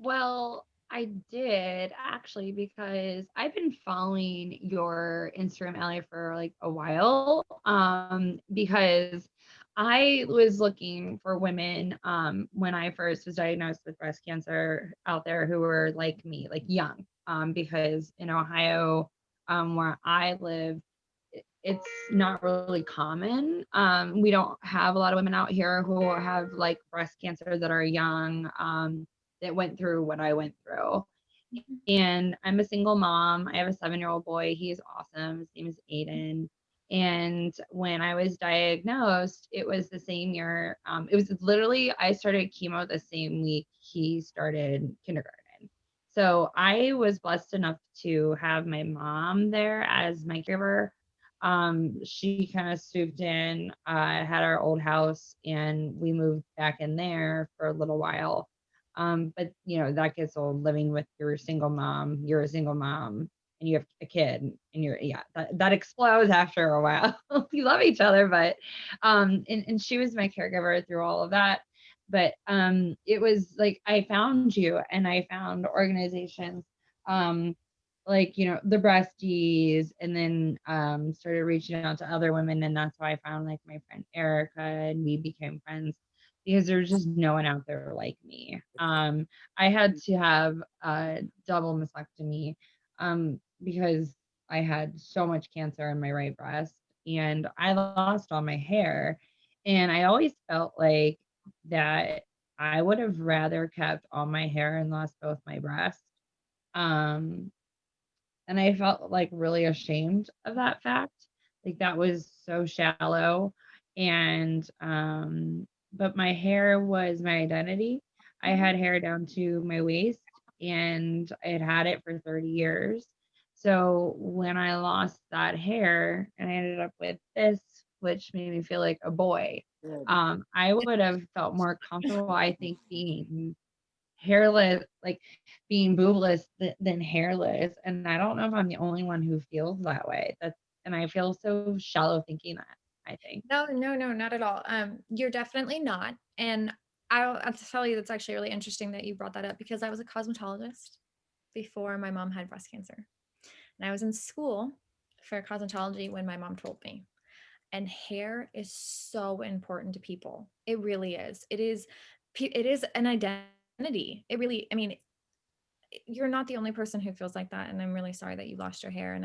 Well, I did actually, because I've been following your Instagram, Aly, for like a while. Because I was looking for women when I first was diagnosed with breast cancer out there who were like me, like young. Because in Ohio, where I live, it's not really common. We don't have a lot of women out here who have like breast cancer that are young, that went through what I went through. And I'm a single mom. I have a 7-year-old boy. He's awesome. His name is Aiden. And when I was diagnosed, it was the same year. It was literally, I started chemo the same week he started kindergarten. So I was blessed enough to have my mom there as my caregiver. She kind of swooped in, had our old house, and we moved back in there for a little while. But that gets old, living with you're a single mom, and you have a kid, and that explodes after a while. We love each other, but and she was my caregiver through all of that. But it was like I found you, and I found organizations like the breasties, and then started reaching out to other women, and that's why I found like my friend Erica, and we became friends, because there's just no one out there like me. I had to have a double mastectomy because I had so much cancer in my right breast, and I lost all my hair, and I always felt like that I would have rather kept all my hair and lost both my breasts. Um, and I felt like really ashamed of that fact. Like that was so shallow. And but my hair was my identity. I had hair down to my waist and I had had it for 30 years. So when I lost that hair and I ended up with this, which made me feel like a boy, I would have felt more comfortable, I think, being hairless, like being boobless than hairless. And I don't know if I'm the only one who feels that way. And I feel so shallow thinking that, I think. No, not at all. You're definitely not. And I'll tell you, that's actually really interesting that you brought that up because I was a cosmetologist before my mom had breast cancer. And I was in school for cosmetology when my mom told me. And hair is so important to people. It really is. It is an identity. It really, I mean, you're not the only person who feels like that. And I'm really sorry that you lost your hair.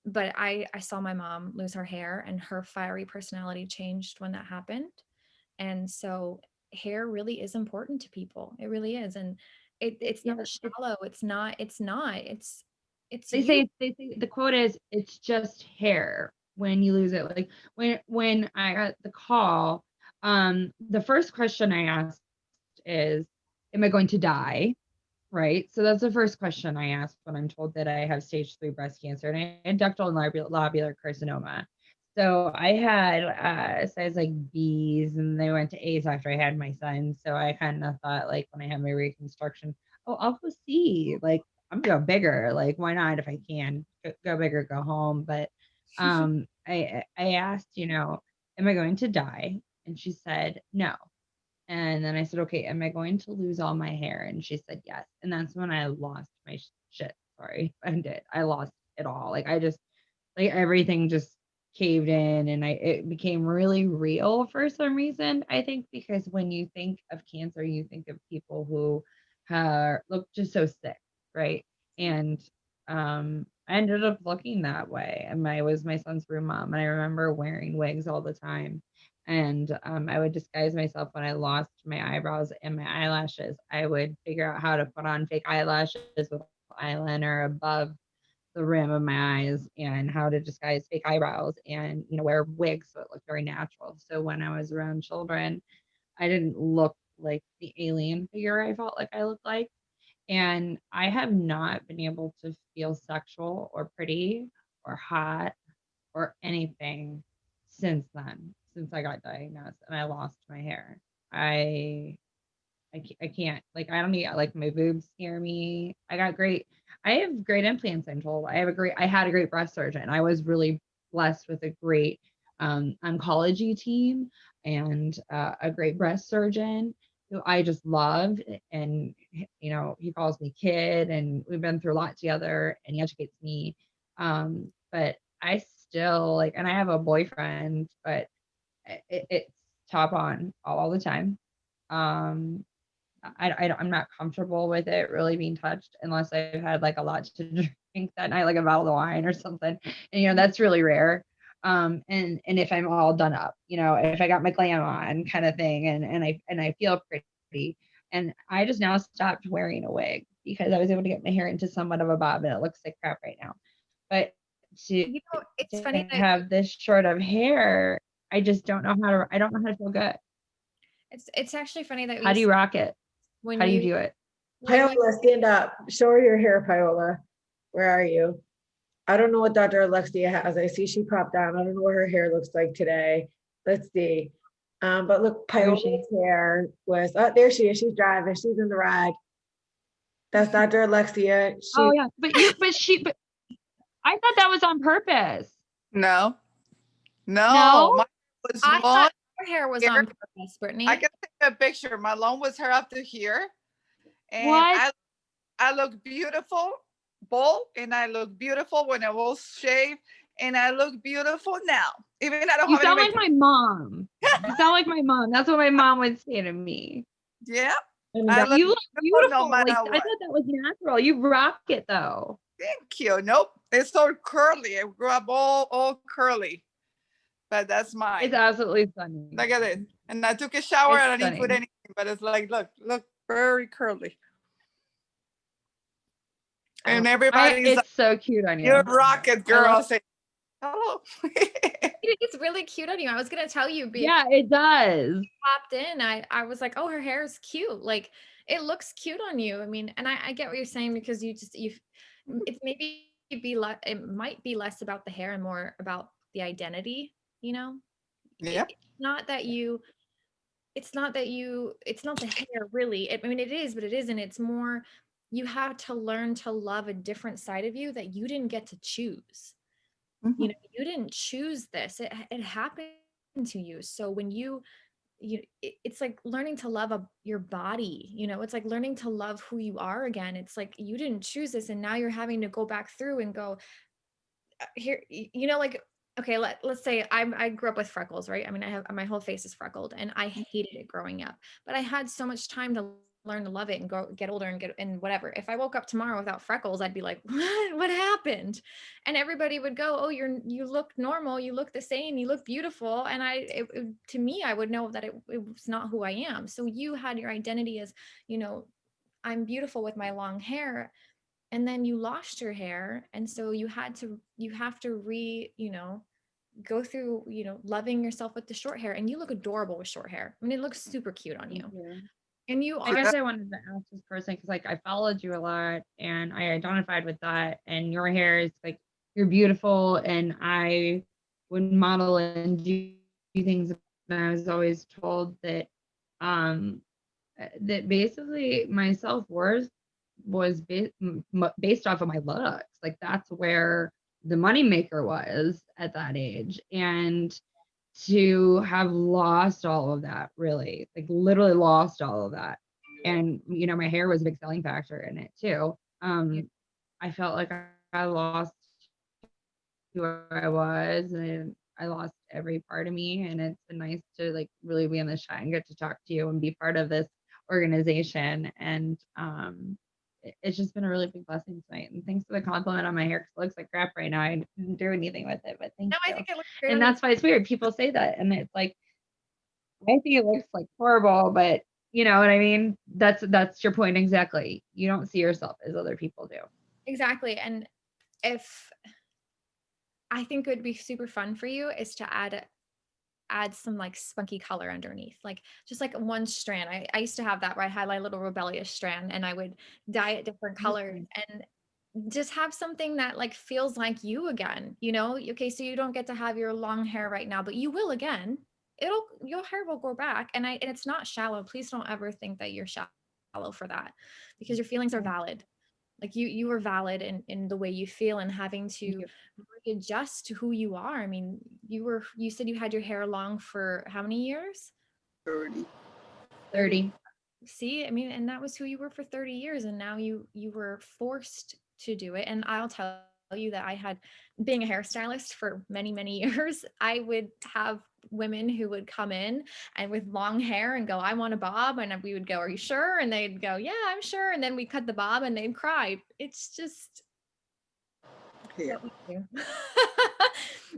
But I saw my mom lose her hair and her fiery personality changed when that happened. And so hair really is important to people. It really is. And it's Yeah, not shallow. It's they you. say the quote is, it's just hair when you lose it. Like when I got the call, the first question I asked is, am I going to die? Right. So that's the first question I ask when I'm told that I have stage 3 breast cancer, and I had ductal and lobular carcinoma. So I had size like B's, and they went to A's after I had my son. So I kind of thought, like, when I had my reconstruction, oh, I'll go see, like, I'm gonna go bigger. Like, why not? If I can go bigger, go home. But I asked, am I going to die? And she said no. And then I said, okay, am I going to lose all my hair? And she said, yes. And that's when I lost my shit. Sorry, I did. I lost it all. Like, I just, like, everything just caved in, and it became really real for some reason. I think because when you think of cancer, you think of people who look just so sick, right? And I ended up looking that way. And I was my son's room mom, and I remember wearing wigs all the time. And I would disguise myself when I lost my eyebrows and my eyelashes. I would figure out how to put on fake eyelashes with eyeliner above the rim of my eyes, and how to disguise fake eyebrows, and wear wigs so it looked very natural. So when I was around children, I didn't look like the alien figure I felt like I looked like. And I have not been able to feel sexual or pretty or hot or anything since then, since I got diagnosed and I lost my hair. I can't, like, I don't need, like, my boobs scare me. I have great implants, I'm told. I had a great breast surgeon. I was really blessed with a great oncology team, and a great breast surgeon who I just love. And, he calls me kid, and we've been through a lot together, and he educates me. But I still, like, and I have a boyfriend, but it's top on all the time. Um, I'm not comfortable with it really being touched unless I've had, like, a lot to drink that night, like a bottle of wine or something. And that's really rare. And if I'm all done up, if I got my glam on, kind of thing, and I feel pretty. And I just now stopped wearing a wig because I was able to get my hair into somewhat of a bob, and it looks like crap right now. But It's to funny that have this short of hair, I just don't know I don't know how to feel good. it's actually funny that How do you rock it? when How do you do it? Paola, stand up. Show her your hair, Paola. Where are you? I don't know what Dr. Alexia has. I see she popped down. I don't know what her hair looks like today. Let's see. But look, Paola's hair was, oh, there she is. She's driving. She's in the ride. That's Dr. Alexia. Oh yeah, but I thought that was on purpose. No, No? my was I long. thought your hair was Here. on purpose, Brittany. I can take a picture. My long was hair up to here, and What? I look beautiful bald, and I look beautiful when I was shaved, and I look beautiful now. Even I don't You have sound any like my mom. You sound like my mom. That's what my mom would say to me. Yeah, And I look You look beautiful. no matter Like, I what. thought that was natural. You rock it though. Thank you. Nope, it's so curly. I grew up all curly, but that's mine. It's absolutely stunning. Look at it. And I took a shower It's and I didn't put stunning. anything but it's like, look, very curly. And everybody's like, It's so cute on you. you're a rocket girl. I say, hello. It's really cute on you. I was gonna tell you, Yeah, it does. popped in, I was like, oh, her hair is cute. Like it looks cute on you. I mean, and I get what you're saying because it's maybe it might be less about the hair and more about the identity, you know? Yep. It's not that you, it's not the hair really. I mean, it is, but it isn't. It's more, you have to learn to love a different side of you that you didn't get to choose. You know, you didn't choose this. It happened to you. So when it's like learning to love your body, you know, it's like learning to love who you are again. It's like you didn't choose this and now you're having to go back through and go, here, you know, like, okay, let's say I grew up with freckles, right? I mean, I have my whole face is freckled and I hated it growing up, but I had so much time to learn to love it and get older and and whatever. If I woke up tomorrow without freckles, I'd be like, what happened? And everybody would go, oh, you look normal, you look the same, you look beautiful. And to me, I would know that it was not who I am. So you had your identity as, you know, I'm beautiful with my long hair, and then you lost your hair, and so you have to go through, loving yourself with the short hair. And you look adorable with short hair. I mean, it looks super cute on you. Thank you. And you I are, guess I wanted to ask this person because like I followed you a lot and I identified with that, and your hair is like, you're beautiful, and I would model and do things, and I was always told that that basically my self-worth was based off of my looks. Like that's where the moneymaker was at that age. And to have lost all of that, really, like literally lost all of that. And, you know, my hair was a big selling factor in it too. I felt like I lost who I was, and I lost every part of me. And it's been nice to like really be in the shine and get to talk to you and be part of this organization. And it's just been a really big blessing tonight. And thanks for the compliment on my hair, because it looks like crap right now. I didn't do anything with it, but thank no, I you. think it looks great. And that's why it's weird. People say that, and it's like, I think it looks like horrible, but you know what I mean? That's your point exactly. You don't see yourself as other people do. Exactly. And if I think it would be super fun for you is to add some like spunky color underneath, like just like one strand. I used to have that where I had my little rebellious strand and I would dye it different colors and just have something that like feels like you again, you know? Okay, so you don't get to have your long hair right now, but you will again. Your hair will grow back, and it's not shallow. Please don't ever think that you're shallow for that, because your feelings are valid. Like you are valid in the way you feel, and having to readjust to who you are. I mean, you said you had your hair long for how many years? 30. See, I mean, and that was who you were for 30 years, and now you were forced to do it. And I'll tell you that I had, being a hairstylist for many, many years, I would have women who would come in and with long hair and go, I want a bob. And we would go, are you sure? And they'd go, yeah, I'm sure. And then we cut the bob and they'd cry. It's just what we do.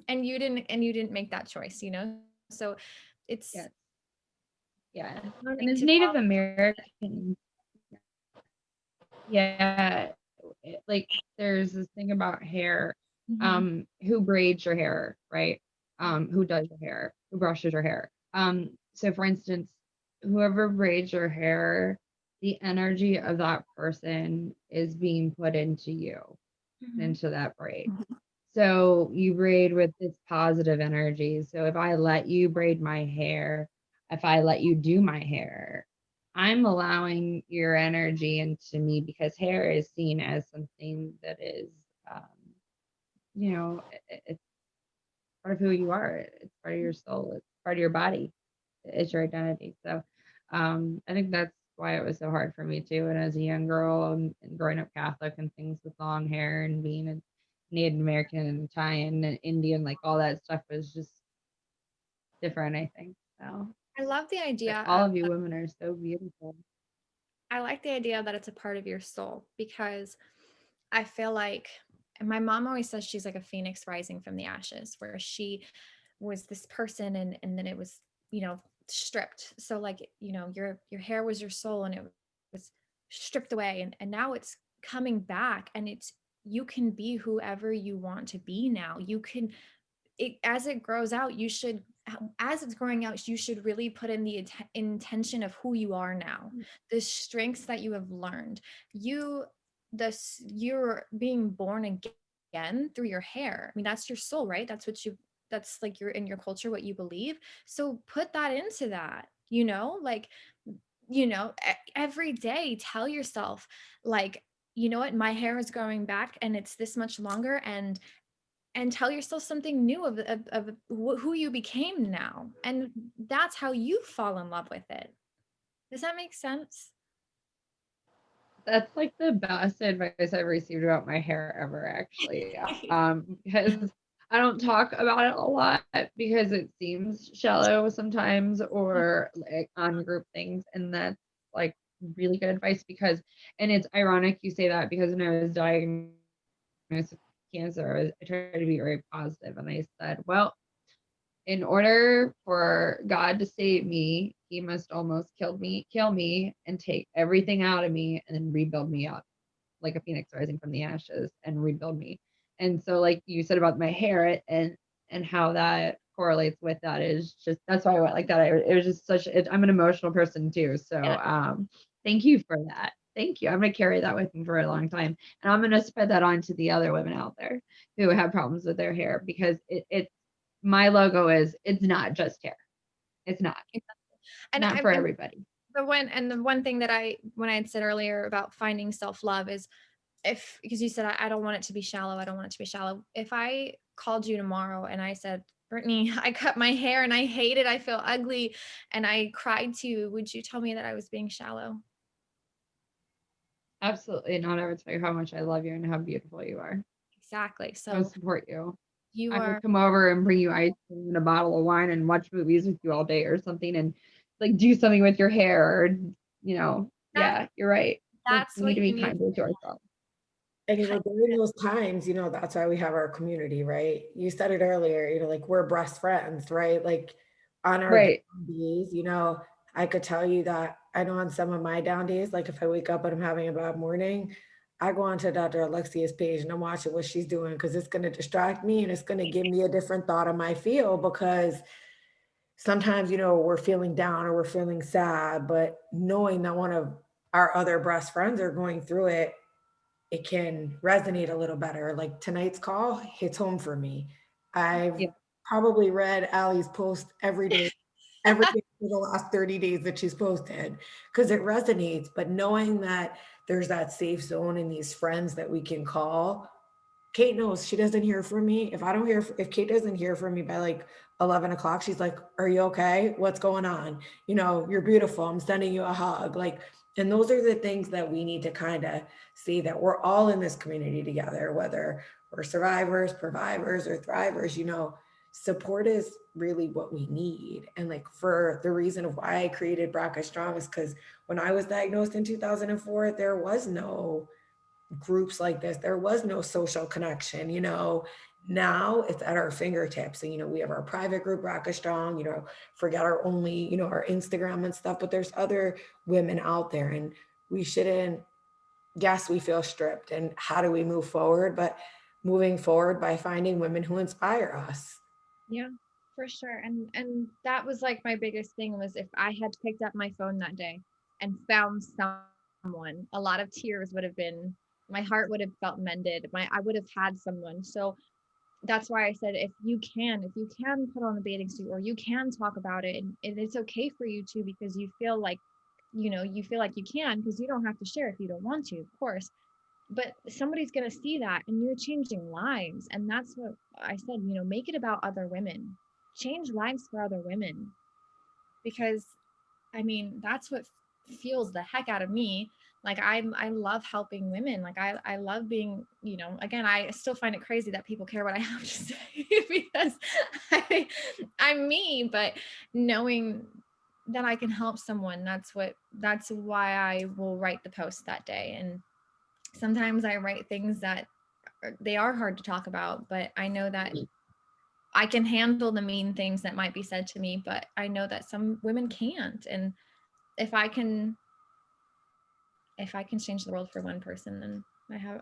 And you didn't make that choice, you know? So it's Yeah. learning And as to Native follow. Americans, yeah, like there's this thing about hair. Who braids your hair, right? Who does your hair? Who brushes your hair? So for instance, whoever braids your hair, the energy of that person is being put into you, into that braid. So you braid with this positive energy. So if I let you braid my hair, if I let you do my hair, I'm allowing your energy into me, because hair is seen as something that is, you know, it's part of who you are. It's part of your soul. It's part of your body. It's your identity. So I think that's why it was so hard for me too. And as a young girl and growing up Catholic and things with long hair and being a Native American and Italian and Indian, like all that stuff was just different, I think. So I love the but idea all of, of you women are so beautiful. I like the idea that it's a part of your soul, because I feel like, and my mom always says she's like a phoenix rising from the ashes, where she was this person and then it was, stripped. So like, your hair was your soul and it was stripped away, and now it's coming back, and you can be whoever you want to be now. You can, as it grows out, as it's growing out, you should really put in the intention of who you are now, the strengths that you have learned. You're being born again through your hair. I mean, that's your soul, right? That's like you're in your culture, what you believe. So put that into that, like, every day tell yourself, like, you know what, my hair is growing back and it's this much longer, and tell yourself something new of who you became now. And that's how you fall in love with it. Does that make sense? That's like the best advice I've received about my hair ever, actually. Because I don't talk about it a lot because it seems shallow sometimes, or like on group things. And that's like really good advice, and it's ironic you say that, because when I was diagnosed with cancer, I tried to be very positive, and I said, well, in order for God to save me, he must almost kill me and take everything out of me and then rebuild me up like a phoenix rising from the ashes and rebuild me. And so, like you said about my hair, and how that correlates with that, is just, that's why I went like that. It was just I'm an emotional person too. So thank you for that. Thank you. I'm going to carry that with me for a long time. And I'm going to spread that on to the other women out there who have problems with their hair, because it's my logo is, it's not just hair. It's not. And not for everybody. The one thing that when I had said earlier about finding self-love is, because you said, I don't want it to be shallow. I don't want it to be shallow. If I called you tomorrow and I said, Brittany, I cut my hair and I hate it, I feel ugly, and I cried to you, would you tell me that I was being shallow? Absolutely not. I would tell you how much I love you and how beautiful you are. Exactly. I would support you. You I are. would come over and bring you ice cream and a bottle of wine and watch movies with you all day or something, and like do something with your hair, or yeah, you're right. That's We what need to you be need. kinder to ourselves. And during those times, that's why we have our community, right? You said it earlier, like we're best friends, right? Like on our Right. down days, I could tell you that I know on some of my down days, like if I wake up and I'm having a bad morning, I go onto Dr. Alexia's page and I'm watching what she's doing, because it's going to distract me and it's going to give me a different thought of my feel, because sometimes, we're feeling down or we're feeling sad, but knowing that one of our other best friends are going through it, it can resonate a little better. Like tonight's call hits home for me. I've probably read Aly's post every day for the last 30 days that she's posted, because it resonates. But knowing that there's that safe zone and these friends that we can call. Kate knows she doesn't hear from me. If Kate doesn't hear from me by like 11 o'clock, she's like, are you okay? What's going on? You're beautiful. I'm sending you a hug. Like, and those are the things that we need to kind of see, that we're all in this community together, whether we're survivors, survivors, or thrivers. Support is really what we need. And like, for the reason of why I created BRCA Strong is because when I was diagnosed in 2004, there was no groups like this. There was no social connection. Now it's at our fingertips. And, we have our private group, BRCA Strong, forget our only, our Instagram and stuff, but there's other women out there, and we shouldn't, yes, we feel stripped. And how do we move forward? But moving forward by finding women who inspire us. Yeah, for sure. And that was like my biggest thing, was if I had picked up my phone that day and found someone, a lot of tears would have been, my heart would have felt mended. I would have had someone. So that's why I said, if you can put on the bathing suit, or you can talk about it, and it's okay for you to, because you feel like, you feel like you can, because you don't have to share if you don't want to, of course. But somebody's going to see that, and you're changing lives. And that's what I said, make it about other women, change lives for other women, because that's what fuels the heck out of me. Like, I love helping women. Like, I love being, again, I still find it crazy that people care what I have to say, because I'm me, but knowing that I can help someone, that's why I will write the post that day. And sometimes I write things that they are hard to talk about, but I know that I can handle the mean things that might be said to me, but I know that some women can't. And if I can change the world for one person, then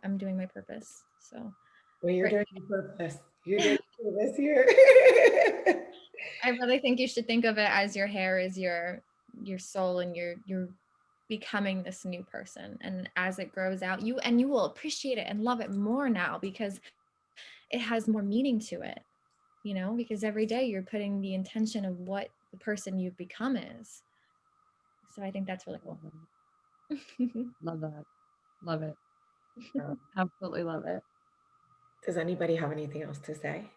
I'm doing my purpose. So Well, you're doing your purpose. You're doing this year. I really think you should think of it as your hair is your soul, and you're becoming this new person. And as it grows out, you will appreciate it and love it more now, because it has more meaning to it, you know, because every day you're putting the intention of what the person you've become is. So I think that's really cool. Love that. Love it. Absolutely love it. Does anybody have anything else to say?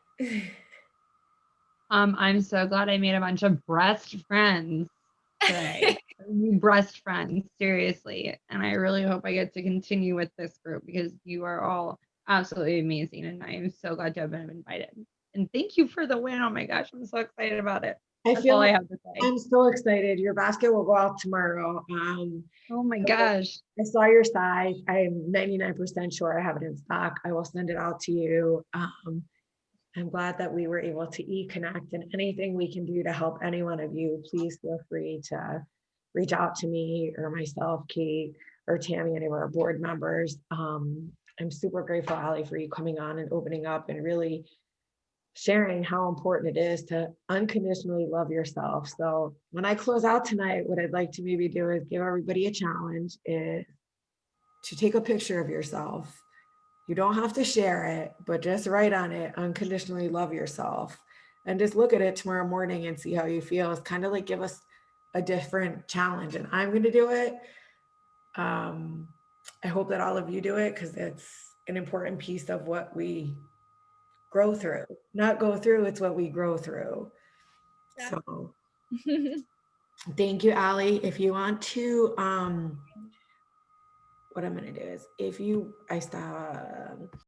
I'm so glad I made a bunch of breast friends today. Breast friends, seriously. And I really hope I get to continue with this group, because you are all absolutely amazing. And I am so glad to have been invited. And thank you for the win. Oh my gosh, I'm so excited about it. That's all I have to say. I'm so excited. Your basket will go out tomorrow. Oh my gosh. I saw your size. I'm 99% sure I have it in stock. I will send it out to you. I'm glad that we were able to connect, and anything we can do to help any one of you, please feel free to reach out to me or myself, Kate, or Tammy, any of our board members. I'm super grateful, Aly, for you coming on and opening up and really sharing how important it is to unconditionally love yourself. So when I close out tonight, what I'd like to maybe do is give everybody a challenge, is to take a picture of yourself. You don't have to share it, but just write on it, unconditionally love yourself, and just look at it tomorrow morning and see how you feel. It's kind of like give us a different challenge, and I'm going to do it. I hope that all of you do it, because it's an important piece of what we grow through, not go through. It's what we grow through. Yeah. So thank you, Aly. If you want to, what I'm going to do is, if you, I stop.